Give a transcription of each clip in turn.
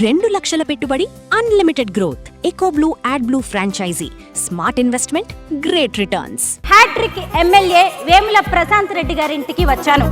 2 లక్షల పెట్టుబడి, unlimited growth. Ecoblue AdBlue franchisee. Smart investment, great returns. Hat-trick MLA Vemula Prashanth Reddy గారి ఇంటికి వచ్చాను.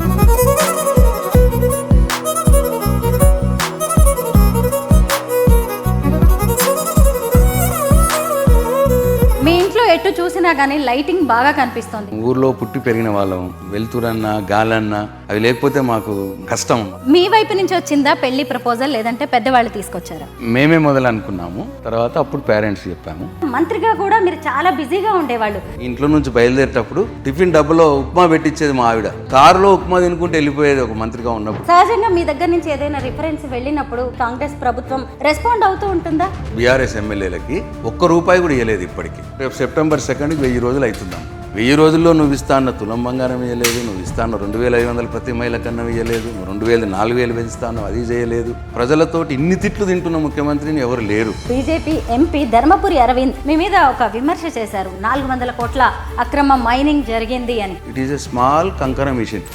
మీ ఇంట్లో ఎటు చూసినా గానీ లైటింగ్ బాగా కనిపిస్తుంది. ఊర్లో పుట్టి పెరిగిన వాళ్ళం, వెళ్తురన్నా గాలన్నా అవి లేకపోతే మాకు కష్టం. మీ వైపు నుంచి వచ్చిందా పెళ్లి ప్రపోజల్, లేదంటే పెద్దవాళ్ళు తీసుకొచ్చారా? మేమే మొదలు అనుకున్నాము, తర్వాత అప్పుడు పేరెంట్స్ చెప్పాము. మంత్రిగా కూడా మీరు చాలా బిజీగా ఉండేవాళ్ళు. ఇంట్లో నుంచి బయలుదేరేటప్పుడు టిఫిన్ డబ్బాలో ఉప్మా పెట్టించేది మా ఆవిడ. కారులో ఉప్మా తినుకుంటే వెళ్ళిపోయేది ఒక మంత్రిగా ఉన్నప్పుడు. సహజంగా మీ దగ్గర నుంచి ఏదైనా రిఫరెన్స్ వెళ్ళినప్పుడు కాంగ్రెస్ ప్రభుత్వం రెస్పాండ్ అవుతూ ఉంటుందా? బీఆర్ఎస్ ఎమ్మెల్యేలకి ₹1 కూడా ఇవ్వలేదు ఇప్పటికి. రేపు సెప్టెంబర్ 2కి 1000 రోజులు అవుతుందాం. 1000 రోజుల్లో నువ్వు ఇస్తా అన్న తులం బంగారం ఇవ్వలేదు, నువ్వు ఇస్తా అన్న 2500 ప్రతి మహిళ కన్నా ఇవ్వలేదు, 2000 4000 పెంచుతాను అది చేయలేదు. ప్రజలతోటి ఇన్ని తిట్లు తింటున్న ముఖ్యమంత్రిని ఎవరు లేరు. బీజేపీ ఎంపీ ధర్మపురి అరవింద్ మీ మీద ఒక విమర్శ చేశారు, 400 కోట్ల అక్రమ మైనింగ్ జరిగింది అని. ఇట్ ఈస్ ఎ స్మాల్ కంకర మిషన్.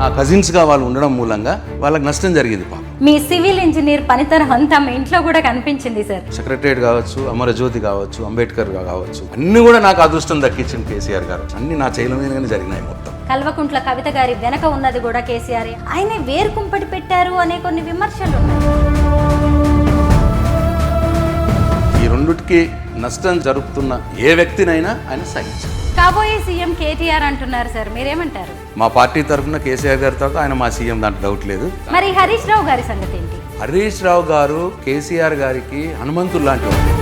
ఆ కజిన్స్గా వాళ్ళు ఉండడం మూలంగా వాళ్ళకి నష్టం జరిగింది పాపం. మీ సివిల్ ఇంజనీర్ పనితనం అంతా మీ ఇంట్లో కూడా కనిపించింది సార్. సెక్రటరియట్ కావచ్చు, అమరజ్యోతి కావచ్చు, అంబేద్కర్ కావచ్చు, అన్ని కూడా నాకు అదృష్టం దక్కించింది కేసీఆర్ గారు. అన్ని నా చేయల మీదగానే జరిగినాయి మొత్తం. కల్వకుంట్ల కవిత గారి వెనక ఉన్నది కూడా కేసీఆర్. ఆయన వేరు కుంపటి పెట్టారు అనే కొన్ని విమర్శలు ఉన్నాయి. ఈ రెండుకి నష్టం జరుపుతున్న ఏ వ్యక్తినైనా ఆయన సహించారు. కాబోయే సీఎం కేటీఆర్ అంటున్నారు సార్, మీరేమంటారు? మా పార్టీ తరఫున కేసీఆర్ గారి తర్వాత ఆయన మా సీఎం, దాంట్లో డౌట్ లేదు. మరి హరీష్ రావు గారి సంగతి ఏంటి? హరీష్ రావు గారు కేసీఆర్ గారికి హనుమంతుడు లాంటి వారు.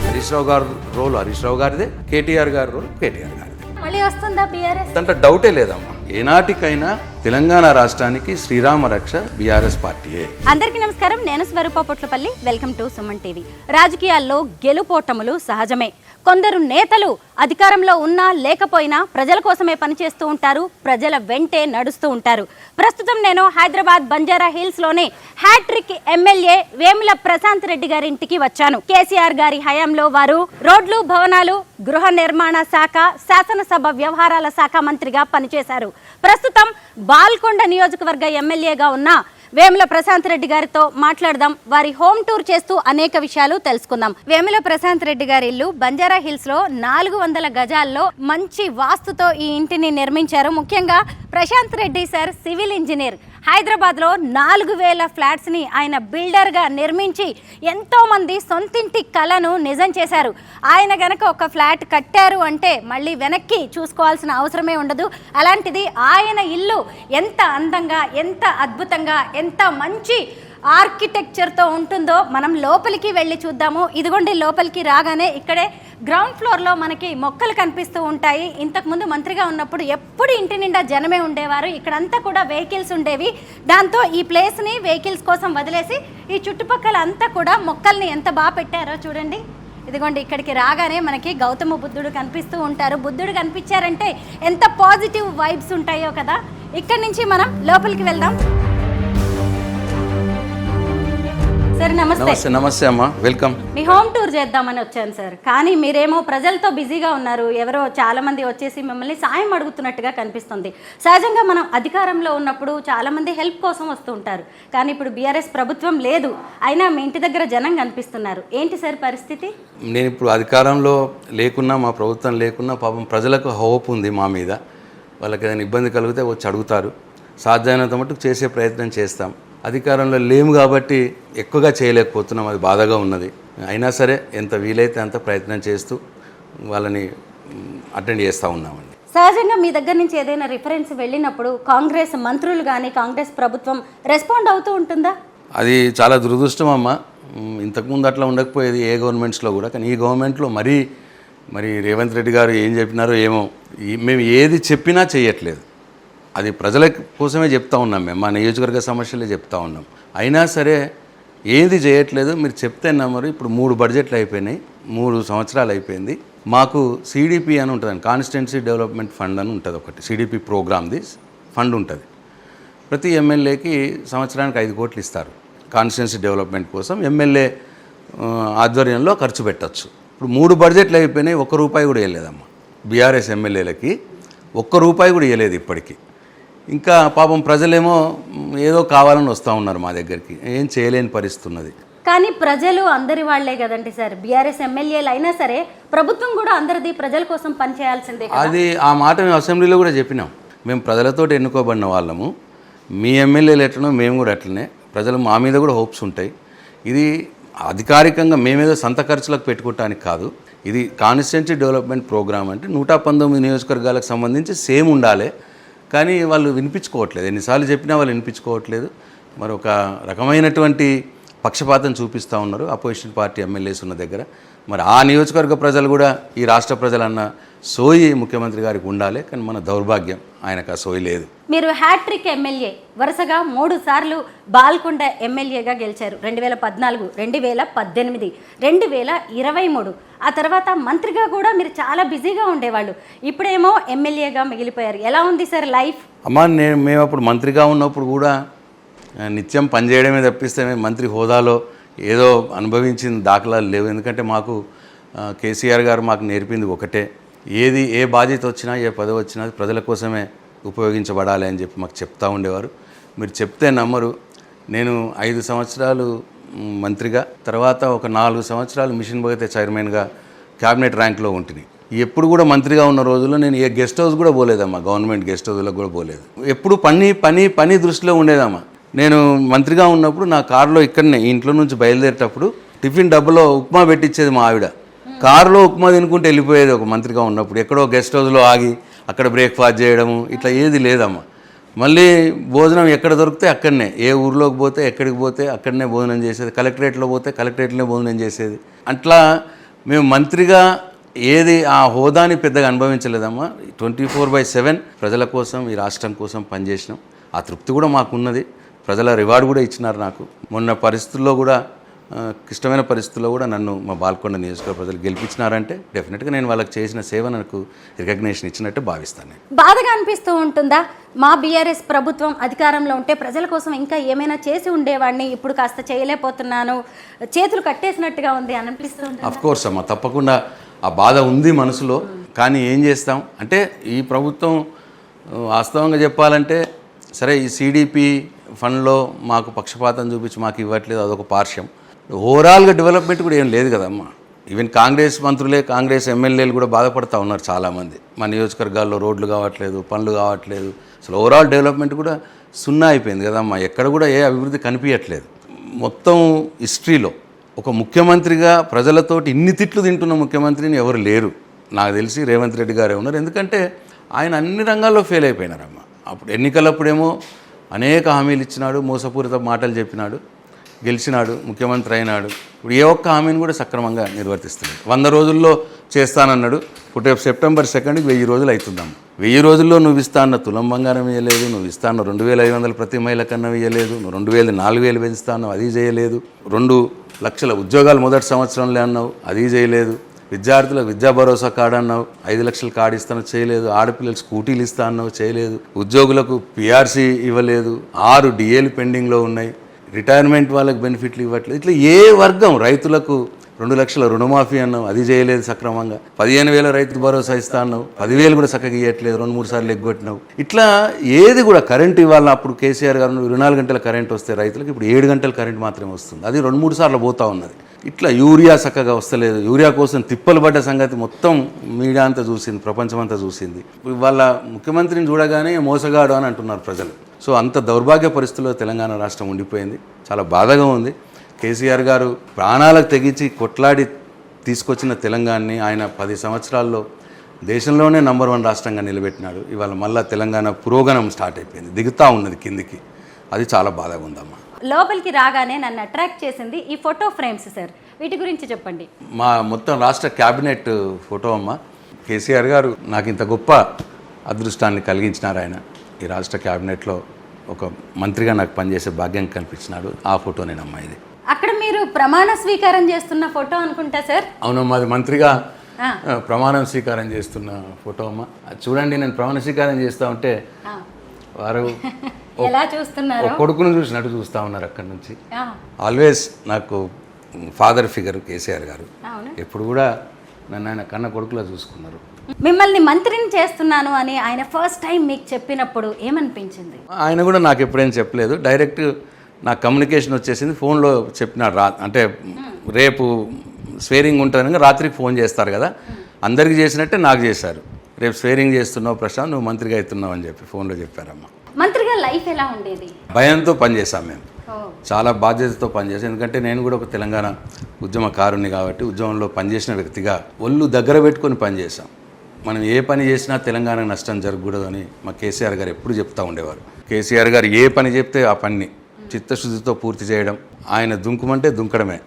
హరీష్ రావు గారు రోల్ హరీష్ రావు గారిదే, కేటీఆర్ గారి రోల్ కేటీఆర్ గారిదే. మళ్ళీ వస్తుందా బీఆర్ఎస్? దాంట్లో డౌటే లేదమ్మా. ఏనాటికైనా తెలంగాణ రాష్ట్రానికి శ్రీరామ రక్ష బీఆర్ఎస్ పార్టీయే. అందరికీ నమస్కారం, నేను Swaroopa Potlapalli. Welcome to Suman TV. రాజకీయాల్లో గెలుపోటములు సహజమే. కొందరు నేతలు అధికారంలో ఉన్నా లేకపోయినా ప్రజల కోసమే పనిచేస్తూ ఉంటారు, ప్రజల వెంటే నడుస్తూ ఉంటారు. ప్రస్తుతం నేను హైదరాబాద్ బంజారా హిల్స్ లోనే హ్యాట్రిక్ ఎమ్మెల్యే వేముల ప్రశాంత్ రెడ్డి గారి ఇంటికి వచ్చాను. కేసీఆర్ గారి హయాంలో వారు రోడ్లు, భవనాలు, గృహ నిర్మాణ శాఖ, శాసనసభ వ్యవహారాల శాఖ మంత్రిగా పనిచేశారు. ప్రస్తుతం బాల్కొండ నియోజకవర్గ ఎమ్మెల్యేగా ఉన్న వేముల ప్రశాంత్ రెడ్డి గారితో మాట్లాడదాం. వారి హోమ్ టూర్ చేస్తూ అనేక విషయాలు తెలుసుకుందాం. వేముల ప్రశాంత్ రెడ్డి గారి ఇల్లు బంజారా హిల్స్ లో 400 గజాల్లో మంచి వాస్తుతో ఈ ఇంటిని నిర్మించారు. ముఖ్యంగా Prashant Reddy sir civil engineer. Hyderabad లో 4000 ఫ్లాట్స్ ని ఆయన బిల్డర్ గా నిర్మించి ఎంతో మంది సొంతింటి కలను నిజం చేశారు. ఆయన గనక ఒక ఫ్లాట్ కట్టారు అంటే మళ్ళీ వెనక్కి చూసుకోవాల్సిన అవసరమే ఉండదు. అలాంటిది ఆయన ఇల్లు ఎంత అందంగా, ఎంత అద్భుతంగా, ఎంత మంచి ఆర్కిటెక్చర్తో ఉంటుందో మనం లోపలికి వెళ్ళి చూద్దాము. ఇదిగోండి, లోపలికి రాగానే ఇక్కడే గ్రౌండ్ ఫ్లోర్లో మనకి మొక్కలు కనిపిస్తూ ఉంటాయి. ఇంతకుముందు మంత్రిగా ఉన్నప్పుడు ఎప్పుడు ఇంటి నిండా జనమే ఉండేవారు. ఇక్కడంతా కూడా వెహికల్స్ ఉండేవి. దాంతో ఈ ప్లేస్ని వెహికల్స్ కోసం వదిలేసి ఈ చుట్టుపక్కల అంతా కూడా మొక్కల్ని ఎంత బాగా పెట్టారో చూడండి. ఇదిగోండి, ఇక్కడికి రాగానే మనకి గౌతమ బుద్ధుడు కనిపిస్తూ ఉంటారు. బుద్ధుడు కనిపించారంటే ఎంత పాజిటివ్ వైబ్స్ ఉంటాయో కదా. ఇక్కడి నుంచి మనం లోపలికి వెళ్దాం. సార్ నమస్తే. నమస్తే అమ్మా, వెల్కమ్. మీ హోమ్ టూర్ చేద్దామని వచ్చాను సార్, కానీ మీరేమో ప్రజలతో బిజీగా ఉన్నారు. ఎవరో చాలా మంది వచ్చేసి మిమ్మల్ని సాయం అడుగుతున్నట్టుగా కనిపిస్తుంది. సహజంగా మనం అధికారంలో ఉన్నప్పుడు చాలా మంది హెల్ప్ కోసం వస్తూ ఉంటారు, కానీ ఇప్పుడు బీఆర్ఎస్ ప్రభుత్వం లేదు, అయినా మీ ఇంటి దగ్గర జనం కనిపిస్తున్నారు. ఏంటి సార్ పరిస్థితి? నేను ఇప్పుడు అధికారంలో లేకున్నా, మా ప్రభుత్వం లేకున్నా పాపం ప్రజలకు హోప్ ఉంది మా మీద. వాళ్ళకి ఏదైనా ఇబ్బంది కలిగితే వచ్చి అడుగుతారు. సాధ్యమైనంత మటుకు చేసే ప్రయత్నం చేస్తాం. అధికారంలో లేము కాబట్టి ఎక్కువగా చేయలేకపోతున్నాం, అది బాధగా ఉన్నది. అయినా సరే ఎంత వీలైతే అంత ప్రయత్నం చేస్తూ వాళ్ళని అటెండ్ చేస్తూ ఉన్నామండి. సహజంగా మీ దగ్గర నుంచి ఏదైనా రిఫరెన్స్ వెళ్ళినప్పుడు కాంగ్రెస్ మంత్రులు కానీ కాంగ్రెస్ ప్రభుత్వం రెస్పాండ్ అవుతూ ఉంటుందా? అది చాలా దురదృష్టం అమ్మ. ఇంతకుముందు అట్లా ఉండకపోయేది ఏ గవర్నమెంట్స్లో కూడా, కానీ ఈ గవర్నమెంట్లో మరి రేవంత్ రెడ్డి గారు ఏం చెప్పినారో ఏమో, మేము ఏది చెప్పినా చేయట్లేదు. అది ప్రజల కోసమే చెప్తా ఉన్నాం, మేము మా నియోజకవర్గ సమస్యలే చెప్తా ఉన్నాం. అయినా సరే ఏది చేయట్లేదు. మీరు చెప్తే నమ్మరు. ఇప్పుడు 3 బడ్జెట్లు అయిపోయినాయి, 3 సంవత్సరాలు అయిపోయింది. మాకు సిడిపి అని ఉంటుందండి, కాన్స్టిట్యున్సీ డెవలప్మెంట్ ఫండ్ అని ఉంటుంది. ఒకటి సిడిపి ప్రోగ్రామ్ది ఫండ్ ఉంటుంది. ప్రతి ఎమ్మెల్యేకి సంవత్సరానికి 5 కోట్లు ఇస్తారు. కాన్స్టిట్యున్సీ డెవలప్మెంట్ కోసం ఎమ్మెల్యే ఆధ్వర్యంలో ఖర్చు పెట్టచ్చు. ఇప్పుడు 3 బడ్జెట్లు అయిపోయినాయి, ₹1 కూడా ఇవ్వలేదమ్మా. బీఆర్ఎస్ ఎమ్మెల్యేలకి ₹1 కూడా ఇవ్వలేదు ఇప్పటికీ. ఇంకా పాపం ప్రజలేమో ఏదో కావాలని వస్తూ ఉన్నారు మా దగ్గరికి, ఏం చేయలేని పరిస్థితి ఉన్నది. కానీ ప్రజలు అందరి వాళ్లే కదండి సార్, బీఆర్ఎస్ ఎమ్మెల్యేలు అయినా సరే ప్రభుత్వం కూడా అందరిది ప్రజల కోసం పనిచేయాల్సిందే కదా. అది ఆ మాట మేము అసెంబ్లీలో కూడా చెప్పినాం. మేము ప్రజలతో ఎన్నుకోబడిన వాళ్ళము, మీ ఎమ్మెల్యేలు ఎట్లనో మేము కూడా అట్లనే, ప్రజలు మా మీద కూడా హోప్స్ ఉంటాయి. ఇది అధికారికంగా మేమేదో సొంత ఖర్చులకు పెట్టుకోవటానికి కాదు, ఇది కాన్స్టిట్యుయెన్సీ డెవలప్మెంట్ ప్రోగ్రామ్. అంటే 119 నియోజకవర్గాలకు సంబంధించి సేమ్ ఉండాలి, కానీ వాళ్ళు వినిపించుకోవట్లేదు. ఎన్నిసార్లు చెప్పినా వాళ్ళు వినిపించుకోవట్లేదు. మరి ఒక రకమైనటువంటి పక్షపాతం చూపిస్తూ ఉన్నారు అపోజిషన్ పార్టీ ఎమ్మెల్యేస్ ఉన్న దగ్గర. మరి ఆ నియోజకవర్గ ప్రజలు కూడా ఈ రాష్ట్ర ప్రజలన్న సోయి ముఖ్యమంత్రి గారికి ఉండాలి, కానీ మన దౌర్భాగ్యం ఆయనకు ఆ సోయి లేదు. మీరు హ్యాట్రిక్ ఎమ్మెల్యే, వరుసగా 3 సార్లు బాల్కొండ ఎమ్మెల్యేగా గెలిచారు. 2014, 2018, 2023. ఆ తర్వాత మంత్రిగా కూడా మీరు చాలా బిజీగా ఉండేవాళ్ళు. ఇప్పుడేమో ఎమ్మెల్యేగా మిగిలిపోయారు. ఎలా ఉంది సార్ లైఫ్? అమ్మా, మేము అప్పుడు మంత్రిగా ఉన్నప్పుడు కూడా నిత్యం పనిచేయడమే తప్పిస్తే మేము మంత్రి హోదాలో ఏదో అనుభవించిన దాఖలాలు లేవు. ఎందుకంటే మాకు కేసీఆర్ గారు మాకు నేర్పింది ఒకటే, ఏ బాధ్యత వచ్చినా ఏ పదవి వచ్చినా ప్రజల కోసమే ఉపయోగించబడాలి అని చెప్పి మాకు చెప్తూ ఉండేవారు. మీరు చెప్తే నమ్మరు, నేను 5 సంవత్సరాలు మంత్రిగా, తర్వాత ఒక 4 సంవత్సరాలు మిషన్ భగతే చైర్మన్గా క్యాబినెట్ ర్యాంక్లో ఉంటుంది. ఎప్పుడు కూడా మంత్రిగా ఉన్న రోజుల్లో నేను ఏ గెస్ట్ హౌస్ కూడా పోలేదమ్మా, గవర్నమెంట్ గెస్ట్ హౌస్లో కూడా పోలేదు. ఎప్పుడు పని దృష్టిలో ఉండేదమ్మా. నేను మంత్రిగా ఉన్నప్పుడు నా కారులో ఇక్కడనే ఇంట్లో నుంచి బయలుదేరేటప్పుడు టిఫిన్ డబ్బాలో ఉప్మా పెట్టించేది మా ఆవిడ. కారులో ఉప్మా తినుకుంటూ వెళ్ళిపోయేది ఒక మంత్రిగా ఉన్నప్పుడు. ఎక్కడో గెస్ట్ హౌస్లో ఆగి అక్కడ బ్రేక్ఫాస్ట్ చేయడము ఇట్లా ఏది లేదమ్మా. మళ్ళీ భోజనం ఎక్కడ దొరికితే అక్కడనే, ఏ ఊర్లోకి పోతే ఎక్కడికి పోతే అక్కడనే భోజనం చేసేది, కలెక్టరేట్లో పోతే కలెక్టరేట్లోనే భోజనం చేసేది. అట్లా మేము మంత్రిగా ఏది ఆ హోదాని పెద్దగా అనుభవించలేదమ్మా. 24/7 ప్రజల కోసం, ఈ రాష్ట్రం కోసం పనిచేసినాం. ఆ తృప్తి కూడా మాకున్నది. ప్రజల రివార్డు కూడా ఇచ్చినారు నాకు. మొన్న పరిస్థితుల్లో కూడా, క్లిష్టమైన పరిస్థితుల్లో కూడా నన్ను మా బాల్కొండ నియోజకవర్గ ప్రజలు గెలిపించినారంటే డెఫినెట్గా నేను వాళ్ళకి చేసిన సేవ నాకు రికగ్నేషన్ ఇచ్చినట్టు భావిస్తాను. బాధగా అనిపిస్తూ ఉంటుందా? మా బీఆర్ఎస్ ప్రభుత్వం అధికారంలో ఉంటే ప్రజల కోసం ఇంకా ఏమైనా చేసి ఉండేవాడిని, ఇప్పుడు కాస్త చేయలేకపోతున్నాను, చేతులు కట్టేసినట్టుగా ఉంది అనిపిస్తూ ఉంటుంది? అఫ్కోర్స్ అమ్మా, తప్పకుండా ఆ బాధ ఉంది మనసులో. కానీ ఏం చేస్తాం అంటే, ఈ ప్రభుత్వం వాస్తవంగా చెప్పాలంటే సరే, ఈ సిడిపి ఫండ్లో మాకు పక్షపాతం చూపించి మాకు ఇవ్వట్లేదు, అదొక పార్శ్యం. ఓవరాల్గా డెవలప్మెంట్ కూడా ఏం లేదు కదమ్మా. ఈవెన్ కాంగ్రెస్ మంత్రులే, కాంగ్రెస్ ఎమ్మెల్యేలు కూడా బాధపడుతూ ఉన్నారు చాలామంది. మా నియోజకవర్గాల్లో రోడ్లు కావట్లేదు, పనులు కావట్లేదు, అసలు ఓవరాల్ డెవలప్మెంట్ కూడా సున్నా అయిపోయింది కదమ్మా. ఎక్కడ కూడా ఏ అభివృద్ధి కనిపించట్లేదు. మొత్తం హిస్టరీలో ఒక ముఖ్యమంత్రిగా ప్రజలతోటి ఇన్ని తిట్లు తింటున్న ముఖ్యమంత్రిని ఎవరు లేరు. నాకు తెలిసి రేవంత్ రెడ్డి గారే ఉన్నారు. ఎందుకంటే ఆయన అన్ని రంగాల్లో ఫెయిల్ అయిపోయినారమ్మా. అప్పుడు ఎన్నికలప్పుడేమో అనేక హామీలు ఇచ్చినాడు, మోసపూరిత మాటలు చెప్పినాడు, గెలిచినాడు, ముఖ్యమంత్రి అయినాడు. ఇప్పుడు ఏ ఒక్క హామీని కూడా సక్రమంగా నిర్వర్తిస్తున్నాడు. 100 రోజుల్లో చేస్తానన్నాడు. ఇప్పుడు రేపు సెప్టెంబర్ 2కి 1000 రోజులు అవుతుందమ్మా. 1000 రోజుల్లో నువ్వు ఇస్తా అన్న తులం బంగారం ఇవ్వలేదు, నువ్వు ఇస్తా అన్న 2500 ప్రతి మహిళ కన్నా ఇవ్వలేదు, నువ్వు 2000 4000 పెంచుతా అన్నావు, అది చేయలేదు. 2 లక్షల ఉద్యోగాలు మొదటి సంవత్సరంలో అన్నావు, అది చేయలేదు. విద్యార్థులకు విద్యా భరోసా కార్డు అన్నావు, 5 లక్షల కార్డు ఇస్తాను, చేయలేదు. ఆడపిల్లలు స్కూటీలు ఇస్తా అన్నావు, చేయలేదు. ఉద్యోగులకు పిఆర్సీ ఇవ్వలేదు. 6 డిఏలు పెండింగ్లో ఉన్నాయి. రిటైర్మెంట్ వాళ్ళకి బెనిఫిట్లు ఇవ్వట్లేదు. ఇట్లా ఏ వర్గం, రైతులకు 2 లక్షల రుణమాఫీ అన్నావు, అది చేయలేదు సక్రమంగా. 15,000 రైతు భరోసా ఇస్తా అన్నావు, 10,000 కూడా చక్కగా ఇవ్వట్లేదు, 2-3 సార్లు ఎగ్గొట్టినావు. ఇట్లా ఏది కూడా కరెంట్ ఇవ్వాలన్నా అప్పుడు కేసీఆర్ గారు 24 గంటల కరెంట్ వస్తే రైతులకు, ఇప్పుడు 7 గంటల కరెంట్ మాత్రమే వస్తుంది. అది 2-3 సార్లు పోతూ ఉన్నది. ఇట్లా యూరియా చక్కగా వస్తలేదు. యూరియా కోసం తిప్పలు పడ్డ సంగతి మొత్తం మీడియా అంతా చూసింది, ప్రపంచమంతా చూసింది. వాళ్ళ ముఖ్యమంత్రిని చూడగానే మోసగాడు అని అంటున్నారు ప్రజలు. సో అంత దౌర్భాగ్య పరిస్థితుల్లో తెలంగాణ రాష్ట్రం ఉండిపోయింది. చాలా బాధగా ఉంది. కేసీఆర్ గారు ప్రాణాలకు తెగించి కొట్లాడి తీసుకొచ్చిన తెలంగాణని ఆయన 10 సంవత్సరాల్లో దేశంలోనే నంబర్ 1 రాష్ట్రంగా నిలబెట్టినాడు. ఇవాళ మళ్ళీ తెలంగాణ పురోగమనం స్టార్ట్ అయిపోయింది, దిగుతూ ఉన్నది కిందికి. అది చాలా బాధగా ఉందమ్మా. లోపలికి రాగానే నన్ను అట్రాక్ట్ చేసింది ఈ ఫోటో ఫ్రేమ్స్ సార్, వీటి గురించి చెప్పండి. మా మొత్తం రాష్ట్ర క్యాబినెట్ ఫోటో అమ్మ. కేసీఆర్ గారు నాకు ఇంత గొప్ప అదృష్టాన్ని కలిగించినారు. ఆయన ఈ రాష్ట్ర క్యాబినెట్లో ఒక మంత్రిగా నాకు పనిచేసే భాగ్యం కల్పించినాడు. ఆ ఫోటో నేనమ్మా. ఇది అక్కడ మీరు ప్రమాణ స్వీకారం చేస్తున్న ఫోటో అనుకుంటా సార్? అవునమ్మా, అది మంత్రిగా ప్రమాణం స్వీకారం చేస్తున్న ఫోటో అమ్మ. చూడండి, నేను ప్రమాణ స్వీకారం చేస్తూ ఉంటే వారు ఎలా చూస్తున్నారు, కొడుకును చూసినట్టు చూస్తూ ఉన్నారు అక్కడి నుంచి. ఆల్వేస్ నాకు ఫాదర్ ఫిగర్ కేసీఆర్ గారు. ఎప్పుడు కూడా నన్ను ఆయన కన్న కొడుకులా చూసుకున్నారు. మిమ్మల్ని మంత్రిని చేస్తున్నాను అని ఆయన ఫస్ట్ టైం మీకు చెప్పినప్పుడు ఏమనిపించింది? ఆయన కూడా నాకు ఎప్పుడైనా చెప్పలేదు, డైరెక్ట్ నాకు కమ్యూనికేషన్ వచ్చేసింది, ఫోన్లో చెప్పినాడు. అంటే రేపు స్వేరింగ్ ఉంటుందని రాత్రికి ఫోన్ చేస్తారు కదా, అందరికీ చేసినట్టే నాకు చేశారు. రేపు స్వేరింగ్ చేస్తున్నావు ప్రశాంత్, నువ్వు మంత్రిగా అవుతున్నావు అని చెప్పి ఫోన్లో చెప్పారమ్మా. మంత్రిగా లైఫ్ ఎలా ఉండేది? భయంతో పనిచేసాం మేము, చాలా బాధ్యతతో పనిచేసాం. ఎందుకంటే నేను కూడా ఒక తెలంగాణ ఉద్యమకారుని కాబట్టి ఉద్యమంలో పనిచేసిన వ్యక్తిగా ఒళ్ళు దగ్గర పెట్టుకొని పనిచేసాం. మనం ఏ పని చేసినా తెలంగాణకు నష్టం జరగకూడదు అని మా కేసీఆర్ గారు ఎప్పుడు చెప్తూ ఉండేవారు. కేసీఆర్ గారు ఏ పని చెప్తే ఆ పని చిత్తశుద్ధితో పూర్తి చేయడం, ఆయన దుంకుమంటే దుంకడమే,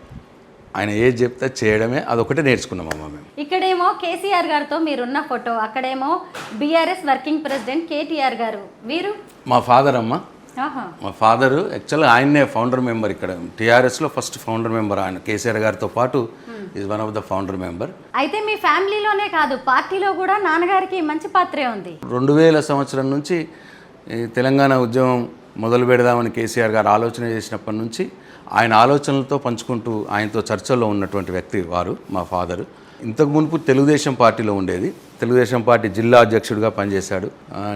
ఆయన ఏది చెప్తే చేయడమే, అదొకటే నేర్చుకున్నామమ్మా మేము. ఇక్కడేమో కేసీఆర్ గారితో మీరున్న ఫోటో, అక్కడేమో బీఆర్ఎస్ వర్కింగ్ ప్రెసిడెంట్ కేటీఆర్ గారు, వీరు మా ఫాదర్ అమ్మ. మా ఫాదరు యాక్చువల్గా ఆయన్నే ఫౌండర్ మెంబర్, ఇక్కడ టీఆర్ఎస్లో ఫస్ట్ ఫౌండర్ మెంబర్ ఆయన. కేసీఆర్ గారితో పాటు is one of the founder member. అయితే మీ ఫ్యామిలీలోనే కాదు, పార్టీలో కూడా నాన్నగారికి మంచి పాత్రే ఉంది. 2000 సంవత్సరం నుంచి ఈ తెలంగాణ ఉద్యమం మొదలు పెడదామని కేసీఆర్ గారు ఆలోచన చేసినప్పటి నుంచి ఆయన ఆలోచనలతో పంచుకుంటూ ఆయనతో చర్చల్లో ఉన్నటువంటి వ్యక్తి వారు మా ఫాదరు. ఇంతకు మునుపు తెలుగుదేశం పార్టీలో ఉండేది, తెలుగుదేశం పార్టీ జిల్లా అధ్యక్షుడిగా పనిచేశాడు.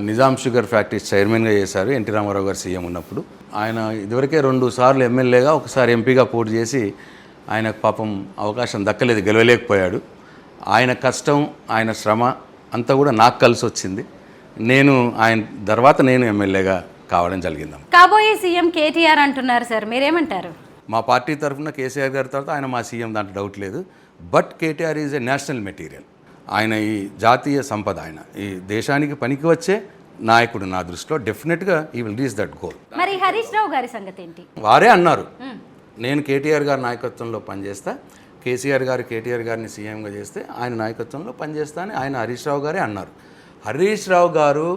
నిజాం షుగర్ ఫ్యాక్టరీస్ చైర్మన్గా చేశారు ఎన్టీ రామారావు గారు సీఎం ఉన్నప్పుడు. ఆయన ఇదివరకే 2 సార్లు ఎమ్మెల్యేగా, ఒకసారి ఎంపీగా పోటీ చేసి ఆయనకు పాపం అవకాశం దక్కలేదు, గెలవలేకపోయాడు. ఆయన కష్టం, ఆయన శ్రమ అంతా కూడా నాకు కలిసి వచ్చింది. నేను ఆయన తర్వాత నేను ఎమ్మెల్యేగా కావడం జరిగింది. కాబోయే సీఎం కేటీఆర్ అంటున్నారు సార్, మీరేమంటారు? మా పార్టీ తరఫున కేసీఆర్ గారి తర్వాత ఆయన మా సీఎం, దాంట్లో డౌట్ లేదు. But KTR is a national material. ఆయన ఈ జాతీయ సంపద, ఆయన ఈ దేశానికి పనికి వచ్చే నాయకుడు. నా దృష్టిలో డెఫినెట్గా ఈ విల్ రీచ్ దట్ గోల్. మరి హరీష్ రావు గారి సంగతి ఏంటి? వారే అన్నారు, నేను కేటీఆర్ గారి నాయకత్వంలో పనిచేస్తా, కేసీఆర్ గారు కేటీఆర్ గారిని సీఎంగా చేస్తే ఆయన నాయకత్వంలో పనిచేస్తా అని ఆయన హరీష్ రావు గారే అన్నారు. హరీష్ రావు గారు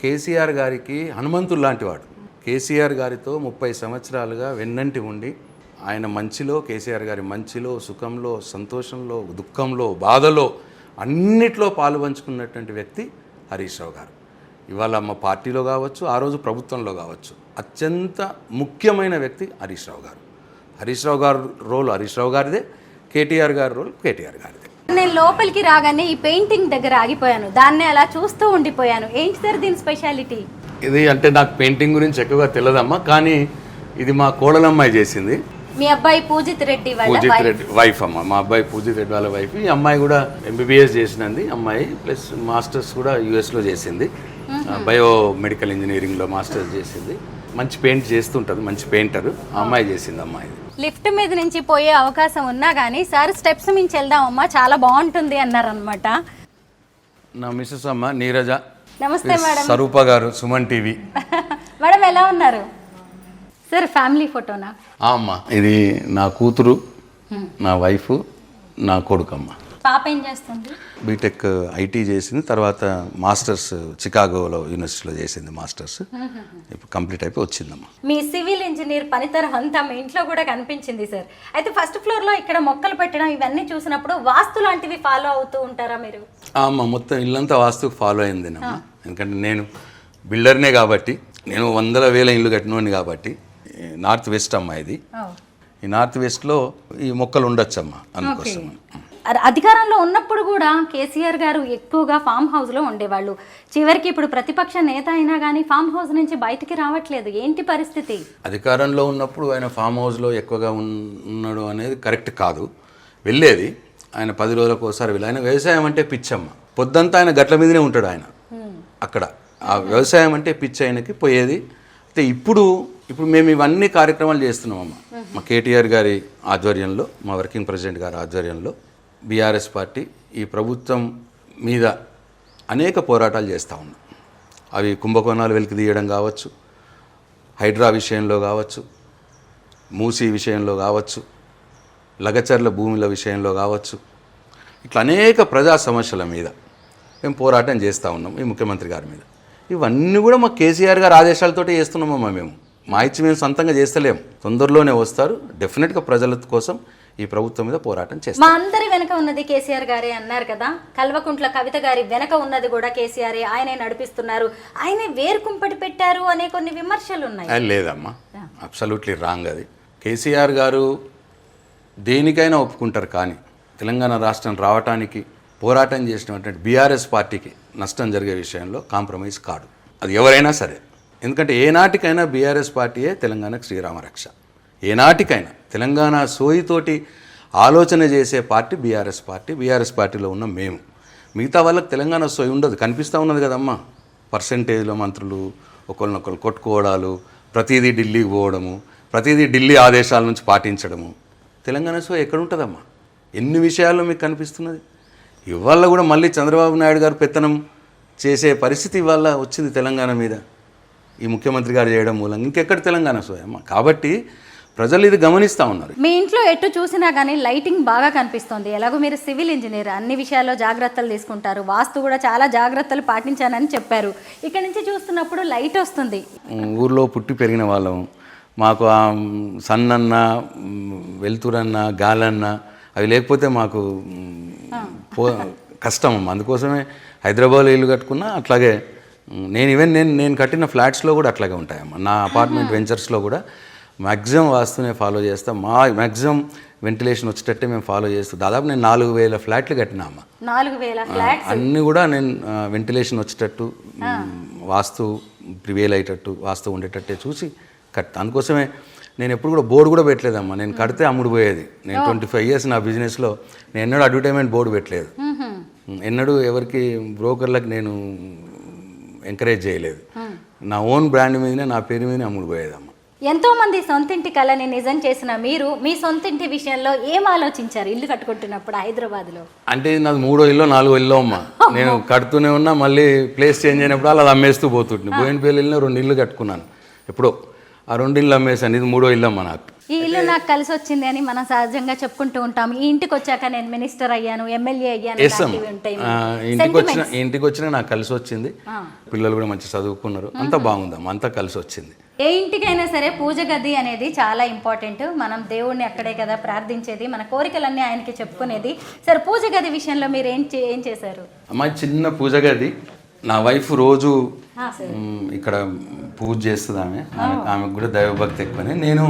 కేసీఆర్ గారికి హనుమంతుడు లాంటివాడు. కేసీఆర్ గారితో 30 సంవత్సరాలుగా వెన్నంటి ఉండి ఆయన మంచిలో, కేసీఆర్ గారి మంచిలో, సుఖంలో, సంతోషంలో, దుఃఖంలో, బాధలో అన్నిట్లో పాలు పంచుకున్నటువంటి వ్యక్తి హరీష్ రావు గారు. ఇవాళ మా పార్టీలో కావచ్చు, ఆ రోజు ప్రభుత్వంలో కావచ్చు, అత్యంత ముఖ్యమైన వ్యక్తి హరీష్ రావు గారు. హరీష్ రావు గారు రోల్ హరీష్ రావు గారిదే, కేటీఆర్ గారి రోల్ కేటీఆర్ గారిదే. నేను లోపలికి రాగానే ఈ పెయింటింగ్ దగ్గర ఆగిపోయాను, దాన్నే అలా చూస్తూ ఉండిపోయాను. ఏంటి సార్ దీని స్పెషాలిటీ? ఇది అంటే నాకు పెయింటింగ్ గురించి ఎక్కువగా తెలియదమ్మా, కానీ ఇది మా కోడలమ్మాయి చేసింది. మీ అబ్బాయి పూజిత్ రెడ్డి వైఫ్ అమ్మ, మా అబ్బాయి పూజిత్ రెడ్డి వాళ్ళ వైఫ్. ఈ అమ్మాయి కూడా ఎంబీబీఎస్ చేసినది అమ్మాయి, ప్లస్ మాస్టర్స్ కూడా యూఎస్లో చేసింది, బయో మెడికల్ ఇంజనీరింగ్లో మాస్టర్స్ చేసింది. మంచి పెయింట్ చేస్తుంటుంది, మంచి పెయింటర్. ఆ అమ్మాయి చేసింది అమ్మాయి. లిఫ్ట్ మీద నుంచి పోయే అవకాశం ఉన్నా కానీ సార్ స్టెప్స్ మించి వెళ్దామమ్మా, చాలా బాగుంటుంది అన్నారనమాట. నా మిస్సెస్ అమ్మ నీరజ. నమస్తే మేడం. స్వరూప గారు, సుమన్ టీవీ. మేడం ఎలా ఉన్నారు సార్? ఫ్యామిలీ ఫోటోనా? అమ్మ ఇది నా కూతురు, నా వైఫ్, నా కొడుకమ్మ. పాప ఏం చేస్తుంది? బీటెక్ ఐటీ చేసింది, తర్వాత మాస్టర్స్ చికాగోలో యూనివర్సిటీలో చేసింది మాస్టర్స్. ఇప్పుడు కంప్లీట్ అయిపోయి వచ్చిందమ్మా. మీ సివిల్ ఇంజనీర్ పనితరం అంతా మీ ఇంట్లో కూడా కనిపించింది సార్. అయితే ఫస్ట్ ఫ్లోర్లో ఇక్కడ మొక్కలు పెట్టడం ఇవన్నీ చూసినప్పుడు వాస్తు లాంటివి ఫాలో అవుతూ ఉంటారా మీరు? అమ్మ మొత్తం ఇల్లంతా వాస్తుకు ఫాలో అయిందేనమ్మా. ఎందుకంటే నేను బిల్డర్నే కాబట్టి, నేను 100,000 ఇల్లు కట్టినోని కాబట్టి. నార్త్ వెస్ట్ అమ్మా ఇది. ఈ నార్త్ వెస్ట్లో ఈ మొక్కలు ఉండొచ్చమ్మా, అందుకోసం. అధికారంలో ఉన్నప్పుడు కూడా కేసీఆర్ గారు ఎక్కువగా ఫామ్ హౌస్లో ఉండేవాళ్ళు. చివరికి ఇప్పుడు ప్రతిపక్ష నేత అయినా కానీ ఫామ్ హౌస్ నుంచి బయటికి రావట్లేదు. ఏంటి పరిస్థితి? అధికారంలో ఉన్నప్పుడు ఆయన ఫామ్ హౌస్లో ఎక్కువగా ఉన్నాడు అనేది కరెక్ట్ కాదు. వెళ్ళేది ఆయన 10 రోజులకు ఒకసారి వెళ్ళి. ఆయన వ్యవసాయం అంటే పిచ్చమ్మ, పొద్దంతా ఆయన గట్ల మీదనే ఉంటాడు ఆయన అక్కడ. ఆ వ్యవసాయం అంటే పిచ్చి ఆయనకి పోయేది. అయితే ఇప్పుడు మేము ఇవన్నీ కార్యక్రమాలు చేస్తున్నామమ్మా. మా కేటీఆర్ గారి ఆధ్వర్యంలో, మా వర్కింగ్ ప్రెసిడెంట్ గారి ఆధ్వర్యంలో బీఆర్ఎస్ పార్టీ ఈ ప్రభుత్వం మీద అనేక పోరాటాలు చేస్తూ ఉన్నాం. అవి కుంభకోణాలు వెలికి తీయడం కావచ్చు, హైడ్రా విషయంలో కావచ్చు, మూసీ విషయంలో కావచ్చు, లగచర్ల భూముల విషయంలో కావచ్చు, ఇట్లా అనేక ప్రజా సమస్యల మీద మేము పోరాటం చేస్తూ ఉన్నాం ఈ ముఖ్యమంత్రి గారి మీద. ఇవన్నీ కూడా మా కేసీఆర్ గారి ఆదేశాలతోటే చేస్తున్నామమ్మా. మా ఇచ్చి మేము సొంతంగా చేస్తలేము. తొందరలోనే వస్తారు. డెఫినెట్గా ప్రజల కోసం ఈ ప్రభుత్వం మీద పోరాటం చేస్తాం. మా అందరి వెనక ఉన్నది కేసీఆర్ గారే అన్నారు కదా. కల్వకుంట్ల కవిత గారి వెనక ఉన్నది కూడా కేసీఆర్, ఆయనే నడిపిస్తున్నారు, ఆయనే వేరుకుంపటి పెట్టారు అనే కొన్ని విమర్శలు ఉన్నాయి. లేదమ్మా, అబ్సల్యూట్లీ రాంగ్ అది. కేసీఆర్ గారు దేనికైనా ఒప్పుకుంటారు, కానీ తెలంగాణ రాష్ట్రం రావటానికి పోరాటం చేసినటువంటి బీఆర్ఎస్ పార్టీకి నష్టం జరిగే విషయంలో కాంప్రమైజ్ కాడు, అది ఎవరైనా సరే. ఎందుకంటే ఏనాటికైనా బీఆర్ఎస్ పార్టీయే తెలంగాణకు శ్రీరామరక్ష. ఏనాటికైనా తెలంగాణ సోయితోటి ఆలోచన చేసే పార్టీ బీఆర్ఎస్ పార్టీ. బీఆర్ఎస్ పార్టీలో ఉన్న మేము. మిగతా వాళ్ళకి తెలంగాణ సోయి ఉండదు. కనిపిస్తూ ఉన్నది కదమ్మా, పర్సెంటేజ్లో మంత్రులు ఒకరినొకరు కొట్టుకోవడాలు, ప్రతిదీ ఢిల్లీకి పోవడము, ప్రతిదీ ఢిల్లీ ఆదేశాల నుంచి పాటించడము. తెలంగాణ సోయి ఎక్కడ ఉంటుందమ్మా? ఎన్ని విషయాల్లో మీకు కనిపిస్తున్నది. ఇవాళ కూడా మళ్ళీ చంద్రబాబు నాయుడు గారు పెత్తనం చేసే పరిస్థితి ఇవాళ వచ్చింది తెలంగాణ మీద, ఈ ముఖ్యమంత్రి గారు చేయడం మూలంగా. ఇంకెక్కడ తెలంగాణ సోయి అమ్మ? కాబట్టి ప్రజలు ఇది గమనిస్తూ ఉన్నారు. మీ ఇంట్లో ఎటు చూసినా కానీ లైటింగ్ బాగా కనిపిస్తుంది. ఎలాగో మీరు సివిల్ ఇంజనీర్, అన్ని విషయాల్లో జాగ్రత్తలు తీసుకుంటారు, వాస్తు కూడా చాలా జాగ్రత్తలు పాటించానని చెప్పారు. ఇక్కడ నుంచి చూస్తున్నప్పుడు లైట్ వస్తుంది. ఊర్లో పుట్టి పెరిగిన వాళ్ళం. మాకు సన్నన్న, వెలుతురన్న, గాలన్న అవి లేకపోతే మాకు కష్టం. అందుకోసమే హైదరాబాద్లో ఇల్లు కట్టుకున్నా. అట్లాగే నేను కట్టిన ఫ్లాట్స్లో కూడా అట్లాగే ఉంటాయమ్మా. నా అపార్ట్మెంట్ వెంచర్స్లో కూడా మ్యాక్సిమం వాస్తునే ఫాలో చేస్తా. మ్యాక్సిమం వెంటిలేషన్ వచ్చేటట్టే మేము ఫాలో చేస్తాం. దాదాపు నేను 4000 ఫ్లాట్లు కట్టినా అమ్మ. 4000 ఫ్లాట్స్ అన్నీ కూడా నేను వెంటిలేషన్ వచ్చేటట్టు, వాస్తు ప్రివేల్ అయ్యేటట్టు, వాస్తు ఉండేటట్టే చూసి కట్ట. అందుకోసమే నేను ఎప్పుడు కూడా బోర్డు కూడా పెట్టలేదమ్మా. నేను కడితే అమ్ముడు పోయేది. నేను 25 years నా బిజినెస్లో నేను ఎన్నడూ అడ్వర్టైజ్మెంట్ బోర్డు పెట్టలేదు. ఎన్నడూ ఎవరికి బ్రోకర్లకు నేను ఎంకరేజ్ చేయలేదు. నా ఓన్ బ్రాండ్ మీదనే, నా పేరు మీదనే అమ్ముడు పోయేదమ్మా. ఎంతో మంది సొంతింటి కళని నిజం చేసిన మీరు మీ సొంతింటి విషయంలో ఏం ఆలోచించారు ఇల్లు కట్టుకుంటున్నప్పుడు హైదరాబాద్లో? అంటే నాది 3వ ఇల్లు 4వ ఇల్లు అమ్మ. నేను కడుతూనే ఉన్నా, మళ్ళీ ప్లేస్ చేంజ్ అయినప్పుడు అది అమ్మేస్తూ పోతుంటే బోయినపల్లి ఇల్లు 2 ఇల్లు కట్టుకున్నాను. ఎప్పుడో ఆ 2 ఇల్లు అమ్మేసాను. ఇది 3వ ఇల్లు అమ్మ నాకు. ఈ ఇల్లు నాకు కలిసి వచ్చింది అని మనం సహజంగా చెప్పుకుంటూ ఉంటాం. ఈ ఇంటికి వచ్చాక నేను మినిస్టర్ అయ్యాను, ఎమ్మెల్యే అయ్యాను. ఇంటికి వచ్చినా నాకు కలిసి వచ్చింది. పిల్లలు కూడా మంచి చదువుకున్నారు. అంతా బాగుందమ్మా, అంతా కలిసి వచ్చింది. ఏ ఇంటికైనా సరే పూజ గది అనేది చాలా ఇంపార్టెంట్. మనం దేవుణ్ణి అక్కడే కదా ప్రార్థించేది, మన కోరికలన్నీ ఆయనకి చెప్పుకునేది. సరే, పూజ గది విషయంలో మీరు ఏం చేశారు? అమ్మ చిన్న పూజ గది. నా వైఫ్ రోజు ఇక్కడ పూజ చేస్తుంది. ఆమెకు కూడా దైవభక్తి ఎక్కువనే. నేను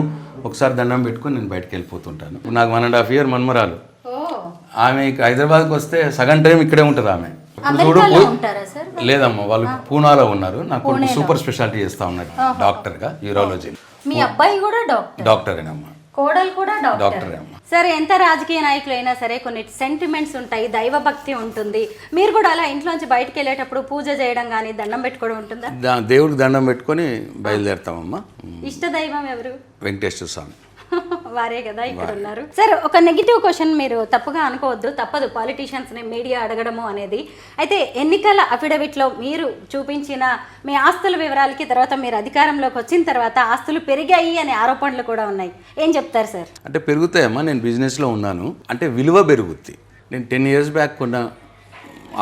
ఒకసారి దండం పెట్టుకొని నేను బయటకు వెళ్ళిపోతుంటాను. నాకు 1.5 year మన్మరాలు. ఆమె హైదరాబాద్కి వస్తే సగం టైం ఇక్కడే ఉంటుంది ఆమె. లేదమ్మా, వాళ్ళు పూనాలో ఉన్నారు. నాకు సూపర్ స్పెషాలిటీ చేస్తా ఉన్నారు డాక్టర్గా, యూరాలజీ. మీ అబ్బాయి కూడా డాక్టరేనమ్మా. కోడలు కూడా డాక్టరే అమ్మా. సరే, ఎంత రాజకీయ నాయకులు అయినా సరే కొన్ని సెంటిమెంట్స్ ఉంటాయి, దైవభక్తి ఉంటుంది. మీరు కూడా అలా ఇంట్లోంచి బయటకు వెళ్ళేటప్పుడు పూజ చేయడం కానీ దండం పెట్టుకోవడం ఉంటుందా? దేవుడికి దండం పెట్టుకొని బయలుదేరుతామమ్మా. ఇష్ట దైవం ఎవరు? వెంకటేశ్వర స్వామి. వారే కదా ఇక్కడ ఉన్నారు. సరే, ఒక నెగిటివ్ క్వశ్చన్ మీరు తప్పుగా అనుకోవద్దు, తప్పదు పాలిటీషియన్స్ని మీడియా అడగడము అనేది. అయితే ఎన్నికల అఫిడవిట్లో మీరు చూపించిన మీ ఆస్తుల వివరాలకి తర్వాత మీరు అధికారంలోకి వచ్చిన తర్వాత ఆస్తులు పెరిగాయి అనే ఆరోపణలు కూడా ఉన్నాయి. ఏం చెప్తారు సార్? అంటే పెరుగుతాయమ్మా. నేను బిజినెస్లో ఉన్నాను అంటే విలువ పెరుగుద్ది. నేను 10 years బ్యాక్ ఉన్న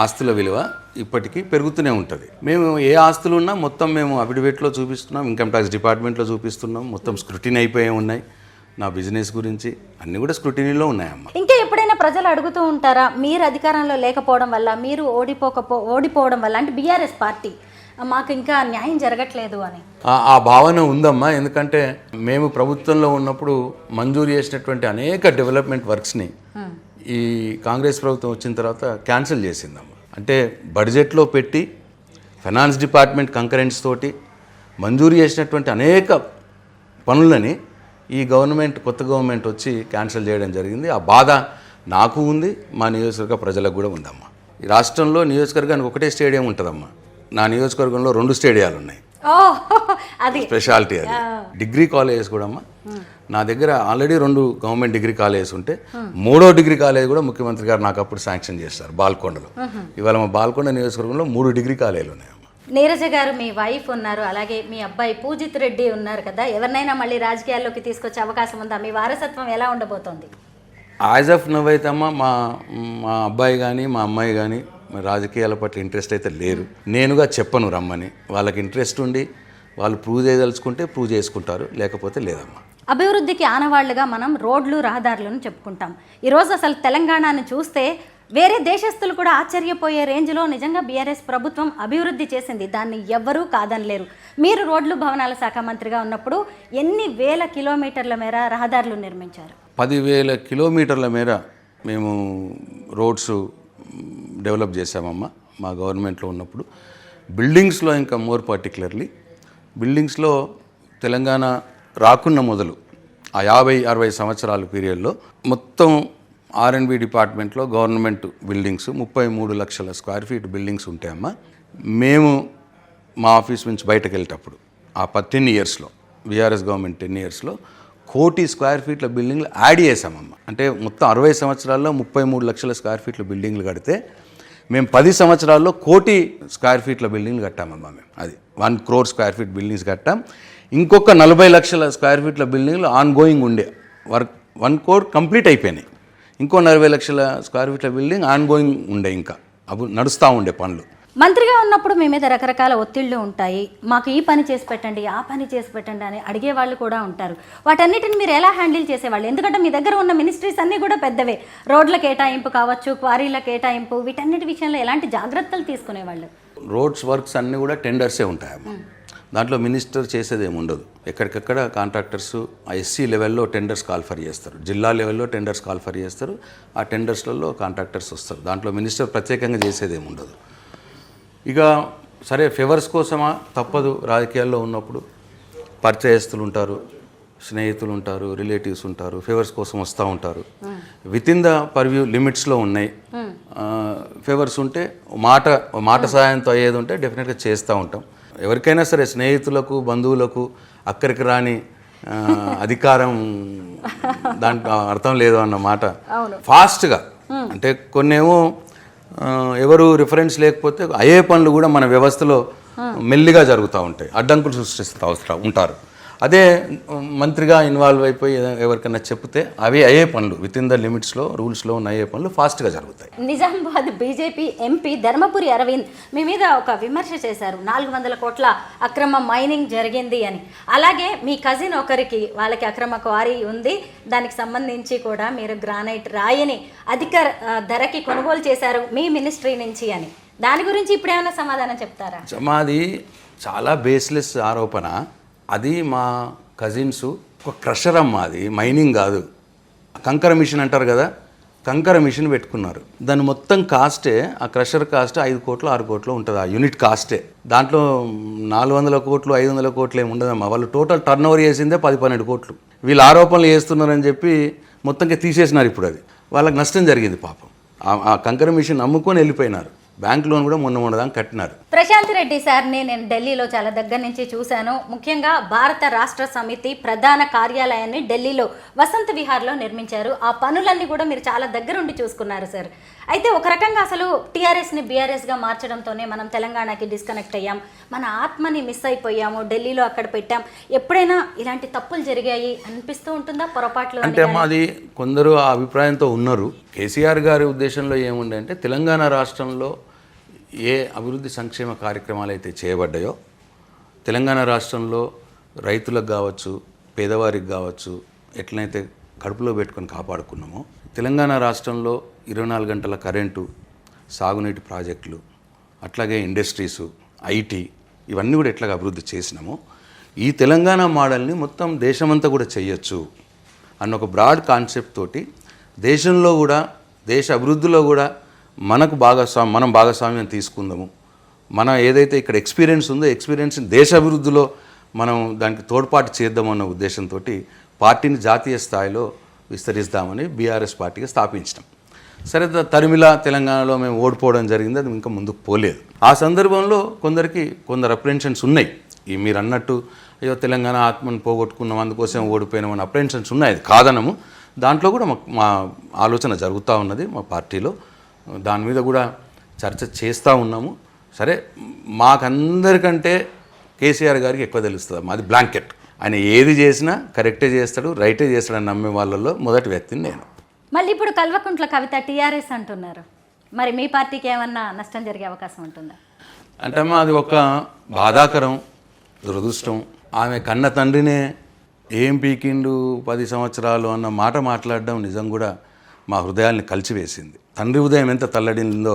ఆస్తుల విలువ ఇప్పటికీ పెరుగుతూనే ఉంటుంది. మేము ఏ ఆస్తులు ఉన్నా మొత్తం మేము అఫిడవిట్లో చూపిస్తున్నాం, ఇన్కమ్ ట్యాక్స్ డిపార్ట్మెంట్లో చూపిస్తున్నాం. మొత్తం స్క్రూటినీ అయిపోయి ఉన్నాయి. నా బిజినెస్ గురించి అన్నీ కూడా స్క్రూటినీలో ఉన్నాయమ్మా. ఇంకా ఎప్పుడైనా ప్రజలు అడుగుతూ ఉంటారా, మీరు అధికారంలో లేకపోవడం వల్ల, మీరు ఓడిపోవడం వల్ల, అంటే బీఆర్ఎస్ పార్టీ మాకు ఇంకా న్యాయం జరగట్లేదు అని? ఆ భావన ఉందమ్మా. ఎందుకంటే మేము ప్రభుత్వంలో ఉన్నప్పుడు మంజూరు చేసినటువంటి అనేక డెవలప్మెంట్ వర్క్స్ని ఈ కాంగ్రెస్ ప్రభుత్వం వచ్చిన తర్వాత క్యాన్సిల్ చేసిందమ్మా. అంటే బడ్జెట్లో పెట్టి ఫైనాన్స్ డిపార్ట్మెంట్ కంకరెన్స్ తోటి మంజూరు చేసినటువంటి అనేక పనులని ఈ కొత్త గవర్నమెంట్ వచ్చి క్యాన్సిల్ చేయడం జరిగింది. ఆ బాధ నాకు ఉంది, మా నియోజకవర్గ ప్రజలకు కూడా ఉందమ్మా. ఈ రాష్ట్రంలో నియోజకవర్గానికి ఒకటే స్టేడియం ఉంటుందమ్మా. నా నియోజకవర్గంలో 2 స్టేడియాలు ఉన్నాయి. అది స్పెషాలిటీ. అది డిగ్రీ కాలేజెస్ కూడా అమ్మా. నా దగ్గర ఆల్రెడీ 2 గవర్నమెంట్ డిగ్రీ కాలేజెస్ ఉంటే 3వ డిగ్రీ కాలేజ్ కూడా ముఖ్యమంత్రి గారు నాకు అప్పుడు శాంక్షన్ చేస్తారు బాల్కొండలో. ఇవాళ మా బాల్కొండ నియోజకవర్గంలో 3 డిగ్రీ కాలేజీలు ఉన్నాయి. నీరజ గారు, మీ వైఫ్ ఉన్నారు, అలాగే మీ అబ్బాయి పూజిత్ రెడ్డి ఉన్నారు కదా, ఎవరినైనా మళ్ళీ రాజకీయాల్లోకి తీసుకొచ్చే అవకాశం ఉందా? మీ వారసత్వం ఎలా ఉండబోతోంది? యాజ్ ఆఫ్ నవ్ అయితే అమ్మ మా అబ్బాయి కానీ మా అమ్మాయి కానీ రాజకీయాల పట్ల ఇంట్రెస్ట్ అయితే లేరు. నేనుగా చెప్పను రమ్మని. వాళ్ళకి ఇంట్రెస్ట్ ఉండి వాళ్ళు ప్రూవ్ చేయదలుచుకుంటే ప్రూవ్ చేసుకుంటారు, లేకపోతే లేదమ్మా. అభివృద్ధికి ఆనవాళ్లుగా మనం రోడ్లు, రహదారులను చెప్పుకుంటాం. ఈరోజు అసలు తెలంగాణను చూస్తే వేరే దేశస్తులు కూడా ఆశ్చర్యపోయే రేంజ్లో నిజంగా బీఆర్ఎస్ ప్రభుత్వం అభివృద్ధి చేసింది. దాన్ని ఎవ్వరూ కాదనలేరు. మీరు రోడ్లు, భవనాల శాఖ మంత్రిగా ఉన్నప్పుడు ఎన్ని వేల కిలోమీటర్ల మేర రహదారులు నిర్మించారు? 10,000 కిలోమీటర్ల మేర మేము రోడ్స్ డెవలప్ చేశామమ్మా మా గవర్నమెంట్లో ఉన్నప్పుడు. బిల్డింగ్స్లో ఇంకా మోర్ పర్టికులర్లీ బిల్డింగ్స్లో తెలంగాణ రాకున్న మొదలు ఆ 50-60 సంవత్సరాల పీరియడ్లో మొత్తం R&B డిపార్ట్మెంట్లో గవర్నమెంట్ బిల్డింగ్స్ 33 లక్షల స్క్వేర్ ఫీట్ బిల్డింగ్స్ ఉంటాయమ్మా. మేము మా ఆఫీస్ నుంచి బయటకు వెళ్ళేటప్పుడు ఆ 10 ఇయర్స్లో బీఆర్ఎస్ గవర్నమెంట్ 10 ఇయర్స్లో 1 కోటి స్క్వేర్ ఫీట్ల బిల్డింగ్లు యాడ్ చేసామమ్మ. అంటే మొత్తం 60 సంవత్సరాల్లో 33 లక్షల స్క్వేర్ ఫీట్ల బిల్డింగ్లు కడితే మేము 10 సంవత్సరాల్లో 1 కోటి స్క్వేర్ ఫీట్ల బిల్డింగ్లు కట్టామమ్మా. మేము అది 1 crore స్క్వేర్ ఫీట్ బిల్డింగ్స్ కట్టాం. ఇంకొక 40 లక్షల స్క్వేర్ ఫీట్ల బిల్డింగ్లు ఆన్ గోయింగ్ ఉండే వర్క్ 1 crore కంప్లీట్ అయిపోయినాయి. ఇంకో 40 లక్షల స్క్వేర్ ఫీట్ల బిల్డింగ్ ఆన్ గోయింగ్ ఉండే, ఇంకా అవి నడుస్తూ ఉండే పనులు. మంత్రిగా ఉన్నప్పుడు మీ మీద రకరకాల ఒత్తిళ్లు ఉంటాయి. మాకు ఈ పని చేసి పెట్టండి, ఆ పని చేసి పెట్టండి అని అడిగే వాళ్ళు కూడా ఉంటారు. వాటన్నిటిని మీరు ఎలా హ్యాండిల్ చేసేవాళ్ళు? ఎందుకంటే మీ దగ్గర ఉన్న మినిస్ట్రీస్ అన్నీ కూడా పెద్దవే. రోడ్ల కేటాయింపు కావచ్చు, క్వారీల కేటాయింపు, వీటన్నిటి విషయంలో ఎలాంటి జాగ్రత్తలు తీసుకునేవాళ్ళు? రోడ్స్ వర్క్స్ అన్నీ కూడా టెండర్సే ఉంటాయమ్మా. దాంట్లో మినిస్టర్ చేసేది ఏమి ఉండదు. ఎక్కడికక్కడ కాంట్రాక్టర్స్ ఎస్సీ లెవెల్లో టెండర్స్ కాల్ఫర్ చేస్తారు, జిల్లా లెవెల్లో టెండర్స్ కాల్ఫర్ చేస్తారు. ఆ టెండర్స్లలో కాంట్రాక్టర్స్ వస్తారు. దాంట్లో మినిస్టర్ ప్రత్యేకంగా చేసేది ఏమి ఉండదు. ఇక సరే ఫేవర్స్ కోసమా తప్పదు. రాజకీయాల్లో ఉన్నప్పుడు పరిచయస్తులు ఉంటారు, స్నేహితులు ఉంటారు, రిలేటివ్స్ ఉంటారు, ఫేవర్స్ కోసం వస్తూ ఉంటారు. విత్ ఇన్ ద పర్వ్యూ లిమిట్స్లో ఉన్నాయి. ఫేవర్స్ ఉంటే మాట సాయంతో అయ్యేది ఉంటే డెఫినెట్గా చేస్తూ ఉంటాం. ఎవరికైనా సరే స్నేహితులకు బంధువులకు అక్కడికి రాని అధికారం దాంట్లో అర్థం లేదు అన్నమాట. ఫాస్ట్గా అంటే కొన్నేమో ఎవరు రిఫరెన్స్ లేకపోతే అయ్యే పనులు కూడా మన వ్యవస్థలో మెల్లిగా జరుగుతూ ఉంటాయి, అడ్డంకులు సృష్టిస్తూ ఉంటారు. అదే మంత్రిగా ఇన్వాల్వ్ అయిపోయి ఎవరికైనా చెప్తే అవి అయ్యే పనులు విత్ ఇన్ ద లిమిట్స్లో రూల్స్లో ఉన్న అయ్యే పనులు ఫాస్ట్గా జరుగుతాయి. నిజామాబాద్ బీజేపీ ఎంపీ ధర్మపురి అరవింద్ మీ మీద ఒక విమర్శ చేశారు, 400 కోట్ల అక్రమ మైనింగ్ జరిగింది అని. అలాగే మీ కజిన్ ఒకరికి వాళ్ళకి అక్రమ క్వారీ ఉంది, దానికి సంబంధించి కూడా మీరు గ్రానైట్ రాయిని అధిక ధరకి కొనుగోలు చేశారు మీ మినిస్ట్రీ నుంచి అని. దాని గురించి ఇప్పుడు ఏమైనా సమాధానం చెప్తారా? మాది చాలా బేస్లెస్ ఆరోపణ. అది మా కజిన్స్ ఒక క్రషర్ అమ్మ, అది మైనింగ్ కాదు. కంకర మిషన్ అంటారు కదా, కంకర మిషన్ పెట్టుకున్నారు. దాని మొత్తం కాస్టే ఆ క్రషర్ కాస్ట్ 5 కోట్లు 6 కోట్లు ఉంటుంది, ఆ యూనిట్ కాస్టే. దాంట్లో 400 కోట్లు 500 కోట్లు ఏమి ఉండదమ్మా. వాళ్ళు టోటల్ టర్న్ ఓవర్ చేసిందే 10-12 కోట్లు. వీళ్ళు ఆరోపణలు చేస్తున్నారని చెప్పి మొత్తంగా తీసేసినారు. ఇప్పుడు అది వాళ్ళకి నష్టం జరిగింది పాపం. ఆ కంకర మిషన్ అమ్ముకొని వెళ్ళిపోయినారు. బ్యాంక్ లోన్ కూడా మొన్నదాకా కట్టినారు. ప్రశాంత్ రెడ్డి సార్ని నేను ఢిల్లీలో చాలా దగ్గర నుంచి చూశాను. ముఖ్యంగా భారత రాష్ట్ర సమితి ప్రధాన కార్యాలయాన్ని ఢిల్లీలో వసంత విహార్లో నిర్మించారు. ఆ పనులన్నీ కూడా మీరు చాలా దగ్గరుండి చూసుకున్నారు సార్. అయితే ఒక రకంగా అసలు టీఆర్ఎస్ని బీఆర్ఎస్గా మార్చడంతోనే మనం తెలంగాణకి డిస్కనెక్ట్ అయ్యాం, మన ఆత్మని మిస్ అయిపోయాము, ఢిల్లీలో అక్కడ పెట్టాం. ఎప్పుడైనా ఇలాంటి తప్పులు జరిగాయి అనిపిస్తూ ఉంటుందా పొరపాట్లు? అంటే మాది కొందరు ఆ అభిప్రాయంతో ఉన్నారు. కేసీఆర్ గారి ఉద్దేశంలో ఏముండే అంటే తెలంగాణ రాష్ట్రంలో ఏ అభివృద్ధి సంక్షేమ కార్యక్రమాలు అయితే చేయబడ్డాయో, తెలంగాణ రాష్ట్రంలో రైతులకు కావచ్చు, పేదవారికి కావచ్చు, ఎట్లయితే కడుపులో పెట్టుకొని కాపాడుకున్నామో, తెలంగాణ రాష్ట్రంలో 24 గంటల కరెంటు, సాగునీటి ప్రాజెక్టులు, అట్లాగే ఇండస్ట్రీసు, ఐటీ, ఇవన్నీ కూడా ఎట్లాగా అభివృద్ధి చేసినామో ఈ తెలంగాణ మోడల్ని మొత్తం దేశమంతా కూడా చేయొచ్చు అన్న ఒక బ్రాడ్ కాన్సెప్ట్ తోటి దేశంలో కూడా, దేశ అభివృద్ధిలో కూడా మనం భాగస్వామ్యం తీసుకుందాము. మనం ఏదైతే ఇక్కడ ఎక్స్పీరియన్స్ ఉందో ఎక్స్పీరియన్స్ దేశ అభివృద్ధిలో మనం దానికి తోడ్పాటు చేద్దామన్న ఉద్దేశంతో పార్టీని జాతీయ స్థాయిలో విస్తరిస్తామని బీఆర్ఎస్ పార్టీగా స్థాపించడం. సరే, తరిమిల తెలంగాణలో మేము ఓడిపోవడం జరిగింది, అది ఇంకా ముందుకు పోలేదు. ఆ సందర్భంలో కొందరు అప్రెన్షన్స్ ఉన్నాయి. ఈ మీరు అన్నట్టు అయ్యో తెలంగాణ ఆత్మను పోగొట్టుకున్నాం అందుకోసం ఓడిపోయినామని అప్రెన్షన్స్ ఉన్నాయి, అది కాదనము. దాంట్లో కూడా మా ఆలోచన జరుగుతూ ఉన్నది మా పార్టీలో. దాని మీద కూడా చర్చ చేస్తూ ఉన్నాము. సరే, మాకందరికంటే కేసీఆర్ గారికి ఎక్కువ తెలుస్తుంది. మాది బ్లాంకెట్. ఆయన ఏది చేసినా కరెక్టే చేస్తాడు, రైటే చేస్తాడని నమ్మే వాళ్ళల్లో మొదటి వ్యక్తిని నేను. మళ్ళీ ఇప్పుడు కల్వకుంట్ల కవిత టీఆర్ఎస్ అంటున్నారు, మరి మీ పార్టీకి ఏమన్నా నష్టం జరిగే అవకాశం ఉంటుందా? అంటే అది ఒక బాధాకరం, దురదృష్టం. ఆమె కన్న తండ్రినే ఏం పీకిండు 10 సంవత్సరాలు అన్న మాట మాట్లాడడం నిజం కూడా మా హృదయాల్ని కలిచివేసింది. తండ్రి ఉదయం ఎంత తల్లడిందో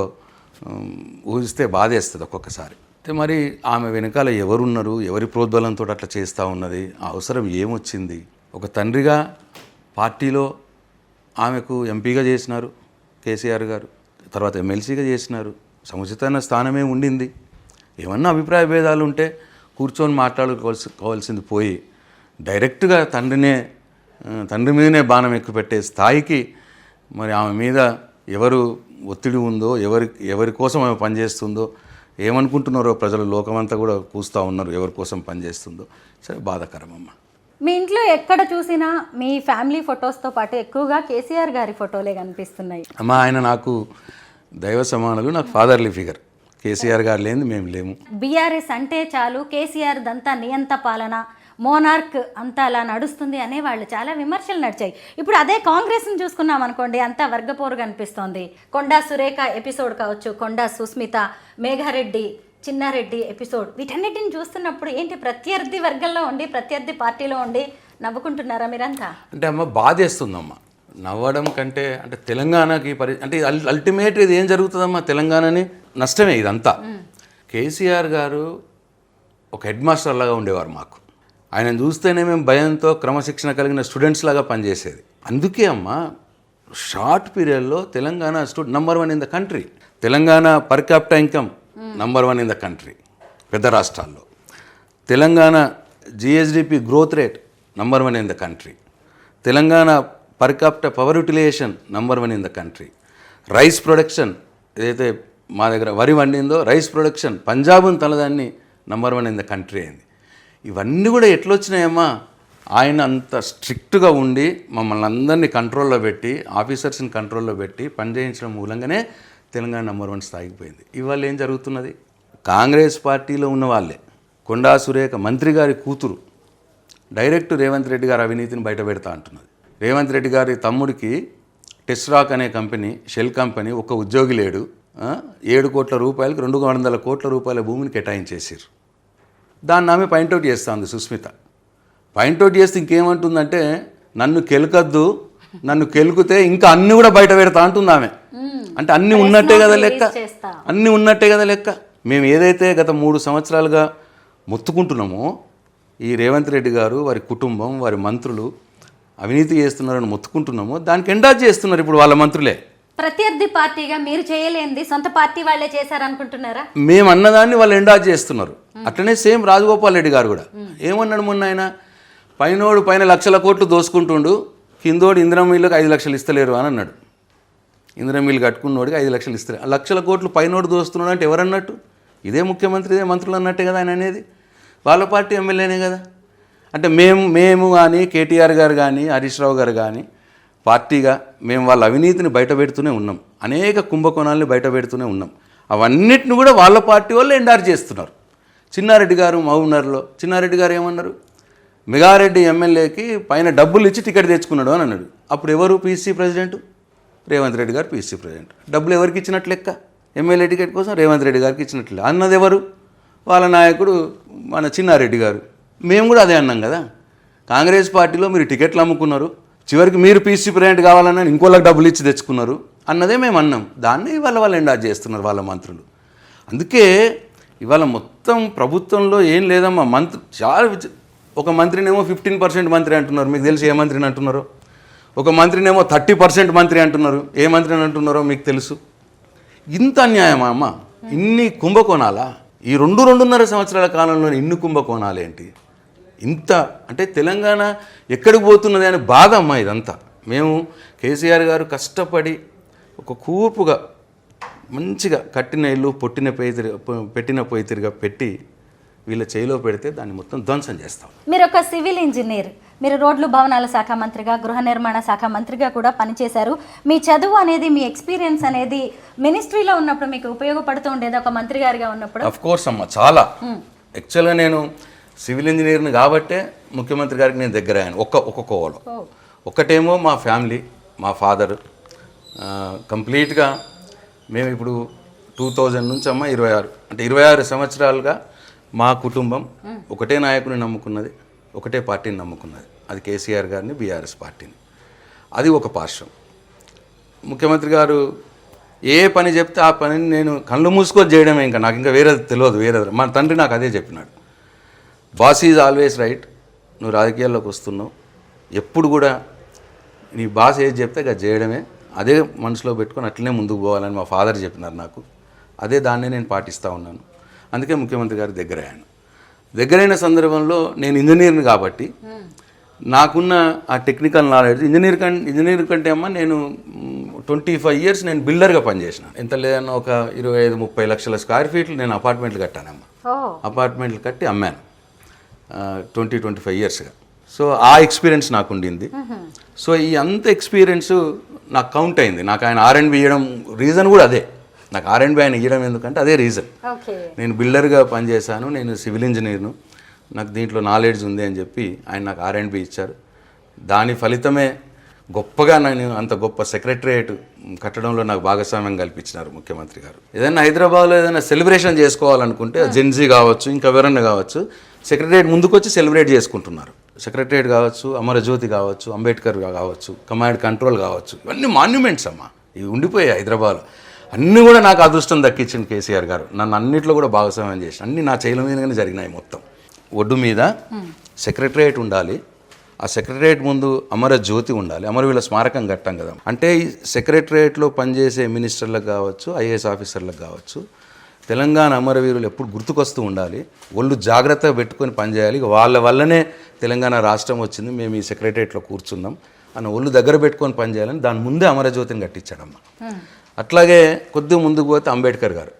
ఊహిస్తే బాధేస్తుంది ఒక్కొక్కసారి. అయితే మరి ఆమె వెనకాల ఎవరున్నారు, ఎవరి ప్రోద్బలంతో అట్లా చేస్తూ ఉన్నది, ఆ అవసరం ఏమొచ్చింది? ఒక తండ్రిగా పార్టీలో ఆమెకు ఎంపీగా చేసినారు కేసీఆర్ గారు, తర్వాత ఎమ్మెల్సీగా చేసినారు, సముచితమైన స్థానమే ఉండింది. ఏమన్నా అభిప్రాయ భేదాలు ఉంటే కూర్చొని మాట్లాడుకోవాల్సింది పోయి డైరెక్ట్గా తండ్రి మీదనే బాణం ఎక్కుపెట్టే స్థాయికి మరి ఆమె మీద ఎవరు ఒత్తిడి ఉందో, ఎవరి కోసం ఆమె పనిచేస్తుందో, ఏమనుకుంటున్నారో ప్రజలు లోకమంతా కూడా కూస్తూ ఉన్నారు ఎవరి కోసం పనిచేస్తుందో. సరే, బాధాకరమమ్మ. మీ ఇంట్లో ఎక్కడ చూసినా మీ ఫ్యామిలీ ఫొటోస్తో పాటు ఎక్కువగా కేసీఆర్ గారి ఫోటోలే కనిపిస్తున్నాయి. అమ్మ, ఆయన నాకు దైవ సమానులు, నాకు ఫాదర్లీ ఫిగర్. కేసీఆర్ గారు లేని మేము లేము. బీఆర్ఎస్ అంటే చాలు కేసీఆర్ దంతా నియంత పాలన, మోనార్క్ అంతా అలా నడుస్తుంది అనే వాళ్ళు చాలా విమర్శలు నడిచాయి. ఇప్పుడు అదే కాంగ్రెస్ని చూసుకున్నాం అనుకోండి, అంతా వర్గపోరుగా అనిపిస్తోంది. కొండా సురేఖ ఎపిసోడ్ కావచ్చు, కొండా సుస్మిత, మేఘారెడ్డి, చిన్నారెడ్డి ఎపిసోడ్, వీటన్నిటిని చూస్తున్నప్పుడు ఏంటి ప్రత్యర్థి వర్గంలో ఉండి ప్రత్యర్థి పార్టీలో ఉండి నవ్వుకుంటున్నారా మీరంతా? అంటే అమ్మ, బాధేస్తుందమ్మ. నవ్వడం కంటే అంటే తెలంగాణకి అంటే అల్టిమేట్ ఇది ఏం జరుగుతుందమ్మా, తెలంగాణని నష్టమే ఇదంతా. కేసీఆర్ గారు ఒక హెడ్ మాస్టర్ లాగా ఉండేవారు మాకు. ఆయన చూస్తేనే మేము భయంతో క్రమశిక్షణ కలిగిన స్టూడెంట్స్ లాగా పనిచేసేది. అందుకే అమ్మ, షార్ట్ పీరియడ్లో Telangana number 1 in the country. Telangana per capital income number 1 in the country పెద్ద రాష్ట్రాల్లో. Telangana GSDP growth rate number 1 in the country. Telangana per capital power utilisation number 1 in the country. Rice production ఏదైతే మా దగ్గర వరి వండిందో, రైస్ ప్రొడక్షన్ పంజాబ్ను తలదాన్ని నంబర్ 1 ఇన్ ద కంట్రీ అయింది. ఇవన్నీ కూడా ఎట్లొచ్చినాయమ్మా, ఆయన అంత స్ట్రిక్ట్గా ఉండి మమ్మల్ని అందరినీ కంట్రోల్లో పెట్టి, ఆఫీసర్స్ని కంట్రోల్లో పెట్టి పనిచేయించడం మూలంగానే తెలంగాణ నంబర్ 1 స్థాయికి పోయింది. ఇవాళ ఏం జరుగుతున్నది, కాంగ్రెస్ పార్టీలో ఉన్న వాళ్ళే, కొండా సురేఖ మంత్రి గారి కూతురు డైరెక్ట్ రేవంత్ రెడ్డి గారి అవినీతిని బయట పెడతా అంటున్నది. రేవంత్ రెడ్డి గారి తమ్ముడికి టెస్రాక్ అనే కంపెనీ, షెల్ కంపెనీ, ఒక ఉద్యోగి లేడు, 7 కోట్ల రూపాయలకు 200 కోట్ల రూపాయల భూమిని కేటాయించేసారు. దాన్ని ఆమె పాయింట్అవుట్ చేస్తుంది సుస్మిత. పాయింట్అవుట్ చేస్తే ఇంకేమంటుందంటే, నన్ను కెలకద్దు, నన్ను కెలుకుతే ఇంకా అన్నీ కూడా బయట పెడతా అంటుంది ఆమె. అంటే అన్నీ ఉన్నట్టే కదా లెక్క, అన్నీ ఉన్నట్టే కదా లెక్క. మేము ఏదైతే గత 3 సంవత్సరాలుగా మొత్తుకుంటున్నామో, ఈ రేవంత్ రెడ్డి గారు, వారి కుటుంబం, వారి మంత్రులు అవినీతి చేస్తున్నారని మొత్తుకుంటున్నామో, దానికి ఎండార్జ్ చేస్తున్నారు ఇప్పుడు వాళ్ళ మంత్రులే. ప్రత్యర్థి పార్టీగా మీరు చేయలేంది సొంత పార్టీ వాళ్ళే చేశారనుకుంటున్నారా? మేము అన్నదాన్ని వాళ్ళు ఎండార్జ్ చేస్తున్నారు. అట్లనే సేమ్ రాజగోపాల్ రెడ్డి గారు కూడా ఏమన్నాడు మొన్న, ఆయన పైన లక్షల కోట్లు దోసుకుంటుండు, కిందోడు ఇందిరమ్మ ఇళ్ళకి 5 లక్షలు ఇస్తలేరు అని అన్నాడు. ఇందిరమ్మ ఇల్లు కట్టుకున్నోడికి 5 లక్షలు ఇస్తలేరు. ఆ లక్షల కోట్లు పైనోడు దోస్తున్నాడు అంటే ఎవరన్నట్టు? ఇదే ముఖ్యమంత్రి, ఇదే మంత్రులు అన్నట్టే కదా ఆయన అనేది. వాళ్ళ పార్టీ ఎమ్మెల్యేనే కదా. అంటే మేము కానీ, కేటీఆర్ గారు కానీ, హరీష్ రావు గారు కానీ పార్టీగా మేము వాళ్ళ అవినీతిని బయట పెడుతూనే ఉన్నాం, అనేక కుంభకోణాలని బయట పెడుతూనే ఉన్నాం. అవన్నిటిని కూడా వాళ్ళ పార్టీ వాళ్ళు ఎండార్జ్ చేస్తున్నారు. చిన్నారెడ్డి గారు మహబూబ్నగర్లో, చిన్నారెడ్డి గారు ఏమన్నారు, మెగారెడ్డి ఎమ్మెల్యేకి పైన డబ్బులు ఇచ్చి టికెట్ తెచ్చుకున్నాడు అని అన్నాడు. అప్పుడు ఎవరు పీసీ ప్రెసిడెంట్? రేవంత్ రెడ్డి గారు పీసీ ప్రెసిడెంట్. డబ్బులు ఎవరికి ఇచ్చినట్లు లెక్క? ఎమ్మెల్యే టికెట్ కోసం రేవంత్ రెడ్డి గారికి ఇచ్చినట్లు. అన్నది ఎవరు? వాళ్ళ నాయకుడు మన చిన్నారెడ్డి గారు. మేము కూడా అదే అన్నాం కదా, కాంగ్రెస్ పార్టీలో మీరు టికెట్లు అమ్ముకున్నారు, చివరికి మీరు పీసీ ప్రెసిడెంట్ కావాలన్నా ఇంకోళ్ళకి డబ్బులు ఇచ్చి తెచ్చుకున్నారు అన్నదే మేము అన్నాం. దాన్ని వాళ్ళు ఎండార్జ్ చేస్తున్నారు వాళ్ళ మంత్రులు. అందుకే ఇవాళ మొత్తం ప్రభుత్వంలో ఏం లేదమ్మా, చాలా ఒక మంత్రినేమో 15% మంత్రి అంటున్నారు. మీకు తెలుసు ఏ మంత్రిని అంటున్నారో? ఒక మంత్రినేమో 30% మంత్రి అంటున్నారు. ఏ మంత్రిని అంటున్నారో మీకు తెలుసు. ఇంత అన్యాయమా అమ్మ? ఇన్ని కుంభకోణాలా? ఈ 2.5 సంవత్సరాల కాలంలో ఇన్ని కుంభకోణాలు ఏంటి? ఇంత అంటే తెలంగాణ ఎక్కడికి పోతున్నది అనే బాధ అమ్మ ఇదంతా. మేము కేసీఆర్ గారు కష్టపడి ఒక కూర్పుగా మంచిగా కట్టిన ఇల్లు పెట్టిన పొయ్యితిరిగా పెట్టి వీళ్ళ చేయిలో పెడితే దాన్ని మొత్తం ధ్వంసం చేస్తాం. మీరు ఒక సివిల్ ఇంజనీర్, మీరు రోడ్లు భవనాల శాఖ మంత్రిగా, గృహ నిర్మాణ శాఖ మంత్రిగా కూడా పనిచేశారు. మీ చదువు అనేది, మీ ఎక్స్పీరియన్స్ అనేది మినిస్ట్రీలో ఉన్నప్పుడు మీకు ఉపయోగపడుతూ ఉండేది ఒక మంత్రి గారిగా ఉన్నప్పుడు? అఫ్ కోర్స్ అమ్మ, చాలా. యాక్చువల్గా నేను సివిల్ ఇంజనీర్ని కాబట్టే ముఖ్యమంత్రి గారికి నేను దగ్గర అయ్యాను. ఒక్క కోవలో. ఒకటేమో మా ఫ్యామిలీ, మా ఫాదర్ కంప్లీట్గా మేము ఇప్పుడు 2000 నుంచి అమ్మ 26 అంటే 26 సంవత్సరాలుగా మా కుటుంబం ఒకటే నాయకుని నమ్ముకున్నది, ఒకటే పార్టీని నమ్ముకున్నది. అది కేసీఆర్ గారిని, బీఆర్ఎస్ పార్టీని. అది ఒక పార్శ్వం. ముఖ్యమంత్రి గారు ఏ పని చెప్తే ఆ పనిని నేను కళ్ళు మూసుకొని చేయడమే, ఇంకా నాకు ఇంకా వేరేది తెలియదు. మా తండ్రి నాకు అదే చెప్పినాడు, బాస్ ఈజ్ ఆల్వేస్ రైట్. నువ్వు రాజకీయాల్లోకి వస్తున్నావు, ఎప్పుడు కూడా నీ బాస్ ఏది చెప్తే అది చేయడమే అదే మనసులో పెట్టుకొని అట్లనే ముందుకు పోవాలని మా ఫాదర్ చెప్పినారు నాకు. అదే దాన్నే నేను పాటిస్తూ ఉన్నాను. అందుకే ముఖ్యమంత్రి గారి దగ్గరైన సందర్భంలో నేను ఇంజనీర్ని కాబట్టి నాకున్న ఆ టెక్నికల్ నాలెడ్జ్ ఇంజనీర్ కంటే అమ్మ నేను 25 years నేను బిల్డర్గా పనిచేసిన. ఎంత లేదన్నా ఒక 25-30 లక్షల స్క్వేర్ ఫీట్లు నేను అపార్ట్మెంట్లు కట్టానమ్మా. అపార్ట్మెంట్లు కట్టి అమ్మాను 20-25 yearsగా. సో ఆ ఎక్స్పీరియన్స్ నాకు ఉండింది. సో ఈ అంత ఎక్స్పీరియన్స్ నాకు కౌంట్ అయింది. నాకు ఆయన R&B ఇవ్వడం రీజన్ కూడా అదే. నాకు R&B ఆయన ఇవ్వడం ఎందుకంటే అదే రీజన్. నేను బిల్డర్గా పనిచేశాను, నేను సివిల్ ఇంజనీర్ను, నాకు దీంట్లో నాలెడ్జ్ ఉంది అని చెప్పి ఆయన నాకు R&B ఇచ్చారు. దాని ఫలితమే గొప్పగా నేను అంత గొప్ప సెక్రటరియట్ కట్టడంలో నాకు భాగస్వామ్యం కల్పించినారు ముఖ్యమంత్రి గారు. ఏదైనా హైదరాబాద్లో ఏదైనా సెలబ్రేషన్ చేసుకోవాలనుకుంటే జెన్జీ కావచ్చు, ఇంకా ఎవరన్నా కావచ్చు, సెక్రటరియట్ ముందుకొచ్చి సెలబ్రేట్ చేసుకుంటున్నారు. సెక్రటరియట్ కావచ్చు, అమరజ్యోతి కావచ్చు, అంబేద్కర్ కావచ్చు, కమాండ్ కంట్రోల్ కావచ్చు, ఇవన్నీ మాన్యుమెంట్స్ అమ్మా. ఇవి ఉండిపోయాయి హైదరాబాద్లో. అన్నీ కూడా నాకు అదృష్టం దక్కించింది కేసీఆర్ గారు. నన్ను అన్నింటిలో కూడా భాగస్వామ్యం చేసి అన్నీ నా చేతుల మీదగానే జరిగినాయి. మొత్తం ఒడ్డు మీద సెక్రటరియట్ ఉండాలి, ఆ సెక్రటరియట్ ముందు అమరజ్యోతి ఉండాలి, అమరవీరుల స్మారకం కట్టాం కదా. అంటే ఈ సెక్రటరియట్లో పనిచేసే మినిస్టర్లకు కావచ్చు, IAS ఆఫీసర్లకు కావచ్చు, తెలంగాణ అమరవీరులు ఎప్పుడు గుర్తుకొస్తూ ఉండాలి. ఒళ్ళు జాగ్రత్తగా పెట్టుకొని పనిచేయాలి. వాళ్ళ వల్లనే తెలంగాణ రాష్ట్రం వచ్చింది, మేము ఈ సెక్రటరియట్లో కూర్చున్నాం అన్న ఒళ్ళు దగ్గర పెట్టుకొని పనిచేయాలని దాని ముందే అమరజ్యోతిని కట్టించాడమ్మా. అట్లాగే కొద్దిగా ముందుకు పోతే అంబేద్కర్ గారు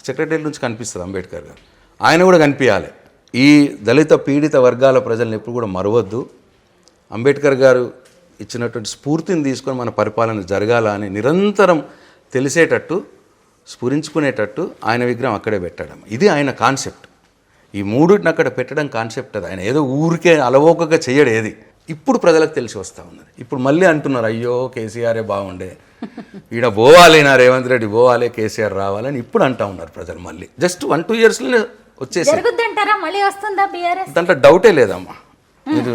సెక్రటరియట్ నుంచి కనిపిస్తుంది. అంబేద్కర్ గారు ఆయన కూడా కనిపించాలి. ఈ దళిత పీడిత వర్గాల ప్రజలను ఎప్పుడు కూడా మరవద్దు. అంబేద్కర్ గారు ఇచ్చినటువంటి స్ఫూర్తిని తీసుకొని మన పరిపాలన జరగాల అని నిరంతరం తెలిసేటట్టు, స్ఫురించుకునేటట్టు ఆయన విగ్రహం అక్కడే పెట్టడం. ఇది ఆయన కాన్సెప్ట్. ఈ మూడుని అక్కడ పెట్టడం కాన్సెప్ట్ అది. ఆయన ఏదో ఊరికే అలవోకగా చేయడు ఏది. ఇప్పుడు ప్రజలకు తెలిసి వస్తూ ఉన్నది. ఇప్పుడు మళ్ళీ అంటున్నారు, అయ్యో కేసీఆరే బాగుండే, ఈడ పోవాలి, నా రేవంత్ రెడ్డి పోవాలి, కేసీఆర్ రావాలని ఇప్పుడు అంటూ ఉన్నారు ప్రజలు. మళ్ళీ జస్ట్ 1-2 yearsలోనే వచ్చేసి దాంట్లో డౌటే లేదమ్మా. మీరు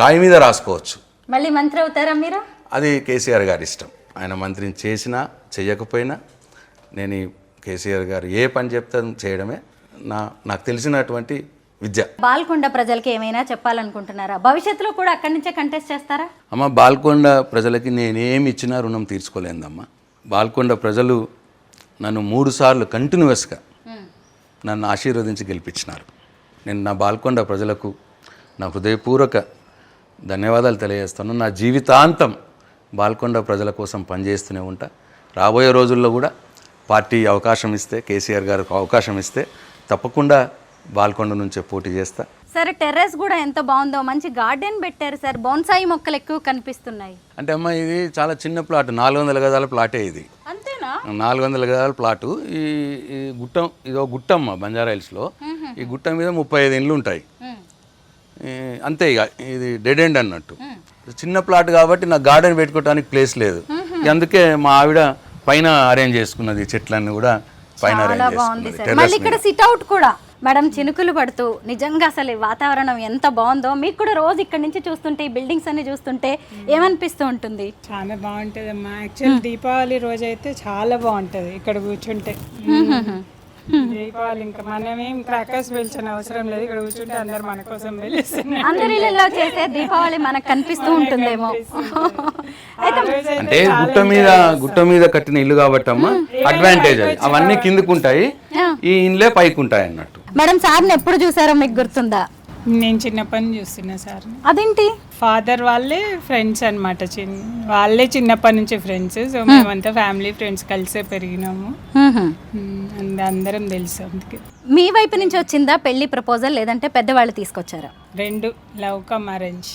రాయి మీద రాసుకోవచ్చు, మళ్ళీ మంత్రి అవుతారా మీరు? అది కేసీఆర్ గారి ఇష్టం. ఆయన మంత్రిని చేసినా చేయకపోయినా నేను కేసీఆర్ గారు ఏ పని చెప్తా చేయడమే నాకు తెలిసినటువంటి విద్య. బాల్కొండ ప్రజలకి ఏమైనా చెప్పాలనుకుంటున్నారా? భవిష్యత్తులో కూడా అక్కడి నుంచే కంటెస్ట్ చేస్తారా? అమ్మ, బాల్కొండ ప్రజలకి నేనేమి ఇచ్చినా రుణం తీర్చుకోలేదమ్మా. బాల్కొండ ప్రజలు నన్ను 3 సార్లు కంటిన్యూస్గా నన్ను ఆశీర్వదించి గెలిపించినారు. నేను నా బాల్కొండ ప్రజలకు నా హృదయపూర్వక ధన్యవాదాలు తెలియజేస్తాను. నా జీవితాంతం బాల్కొండ ప్రజల కోసం పనిచేస్తూనే ఉంటా. రాబోయే రోజుల్లో కూడా పార్టీ అవకాశం ఇస్తే, కేసీఆర్ గారికి అవకాశం ఇస్తే తప్పకుండా బాల్కొండ నుంచే పోటీ చేస్తా. సరే, టెర్రస్ కూడా ఎంత బాగుందో, మంచి గార్డెన్ పెట్టారు సార్. బోన్సాయి మొక్కలు ఎక్కువ కనిపిస్తున్నాయి. అంటే అమ్మ, ఇది చాలా చిన్న ప్లాట్, 400 గజాల ప్లాటే ఇది. అంతేనా? 400 గజాల ప్లాటు. ఈ గుట్టం, ఇదో గుట్టమ్మ బంజారా హిల్స్లో. ఈ గుట్ట మీద 35 ఇండ్లు ఉంటాయి అంతే. ఇక ఇది డెడ్ ఎండ్ అన్నట్టు. చిన్న ప్లాట్ కాబట్టి నాకు గార్డెన్ పెట్టుకోవడానికి ప్లేస్ లేదు. అందుకే మా ఆవిడ పైన అరేంజ్ చేసుకున్నది, చెట్లన్నీ కూడా పైన అరేంజ్ చేసుకున్నది. మళ్ళీ ఇక్కడ సిట్ అవుట్ కూడా మేడం, చినుకులు పడుతూ నిజంగా అసలు వాతావరణం ఎంత బాగుందో. మీకు కూడా రోజు ఇక్కడ నుంచి చూస్తుంటే, ఈ బిల్డింగ్స్ అన్ని చూస్తుంటే ఏమనిపిస్తూ ఉంటుంది? చాలా బాగుంటుంది అమ్మా. యాక్చువల్ దీపావళి రోజు అయితే చాలా బాగుంటుంది ఇక్కడ కూర్చుంటే. దీపావళి ఇంకా మనమేం క్రాకర్స్ పేల్చిన అవసరం లేదు, ఇక్కడ కూర్చుంటే అందరు మన కోసం పేలుస్తున్నారు. అందరి ఇళ్ళలో చేసే దీపావళి మనకు కనిపిస్తూ ఉంటుందేమో. అంటే గుట్ట మీద కట్టిన ఇల్లు కాబట్టి అమ్మ అడ్వాంటేజ్ అది. అవన్నీ కిందకుంటాయి, ఈ ఇండ్లే పైకి ఉంటాయి అన్నట్టు. మేడం, సార్ని ఎప్పుడు చూసారో మీకు గుర్తుందా? నేను చిన్నప్పటి నుంచి చూస్తున్నా సార్. అదేంటి? ఫాదర్ వాళ్ళే ఫ్రెండ్స్ అనమాట, వాళ్ళే చిన్నప్పటి నుంచి ఫ్రెండ్స్. సో మేమంతా ఫ్యామిలీ ఫ్రెండ్స్ కలిసే పెరిగినాము, అందరం తెలుసు. అందుకే. మీ వైపు నుంచి వచ్చిందా పెళ్లి ప్రపోజల్, లేదంటే పెద్దవాళ్ళు తీసుకొచ్చారా? 2 లవ్ కమ్ అరేంజ్.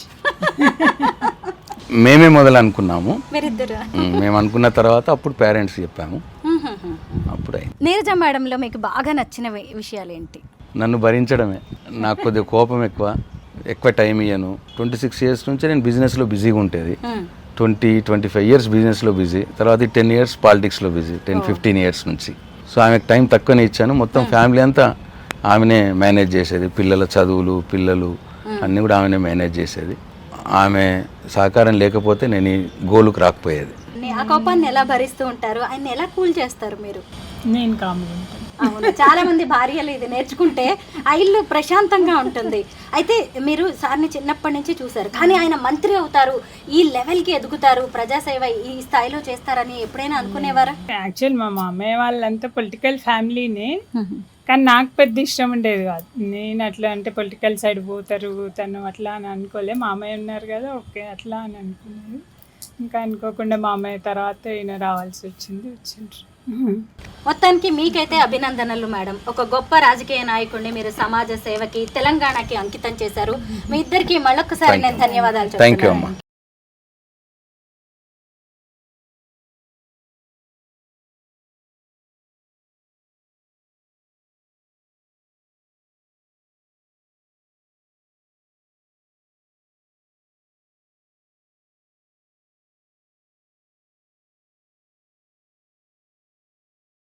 మేమే మొదలు అనుకున్నాము. మీరిద్దరు? మేము అనుకున్న తర్వాత అప్పుడు పేరెంట్స్ చెప్పాము. అప్పుడు నీరజ మేడంలో మీకు బాగా నచ్చిన విషయాలు ఏంటి? నన్ను భరించడమే. నాకు కొద్దిగా కోపం ఎక్కువ టైం ఇయ్యను. 26 years నుంచి నేను బిజినెస్లో బిజీగా ఉంటుంది. 20-25 years బిజినెస్లో బిజీ, తర్వాత 10 years పాలిటిక్స్లో బిజీ, 10-15 years నుంచి. సో ఆమెకు టైం తక్కువనే ఇచ్చాను. మొత్తం ఫ్యామిలీ అంతా ఆమెనే మేనేజ్ చేసేది. పిల్లల చదువులు, పిల్లలు అన్నీ కూడా ఆమెనే మేనేజ్ చేసేది. ఆమె సహకారం లేకపోతే నేను ఈ గోలుకు రాకపోయేది. ఆ కోపాన్ని ఎలా భరిస్తూ ఉంటారు? ఆయన ఎలా కూల్ చేస్తారు మీరు? నేను కామ్గా ఉంటాను. అవును, చాలా మంది భార్యలు ఇది నేర్చుకుంటే ఆ ఇల్లు ప్రశాంతంగా ఉంటుంది. అయితే మీరు సార్ని చిన్నప్పటి నుంచి చూశారు, కానీ ఆయన మంత్రి అవుతారు, ఈ లెవెల్కి ఎదుగుతారు, ప్రజాసేవ ఈ స్థాయిలో చేస్తారని ఎప్పుడైనా అనుకునేవారా? యాక్చువల్ మా మామయ్య వాళ్ళంతా పొలిటికల్ ఫ్యామిలీనే, కానీ నాకు పెద్ద ఇష్టం ఉండేది కాదు. నేను అట్లా అంటే పొలిటికల్ సైడ్ పోతారు తను అట్లా అని అనుకోలే. మామయ్య ఉన్నారు కదా, ఓకే అట్లా అని అనుకున్నాను. ఇంకా అనుకోకుండా మామయ్య తర్వాత ఈయన రావాల్సి వచ్చిండ్రు. మొత్తానికి మీకైతే అభినందనలు మేడం. ఒక గొప్ప రాజకీయ నాయకుడిని మీరు సమాజ సేవకి, తెలంగాణకి అంకితం చేశారు. మీ ఇద్దరికి మళ్ళొక్కసారి నేను ధన్యవాదాలు థ్యాంక్ యూ చెప్తున్నాను. అమ్మా.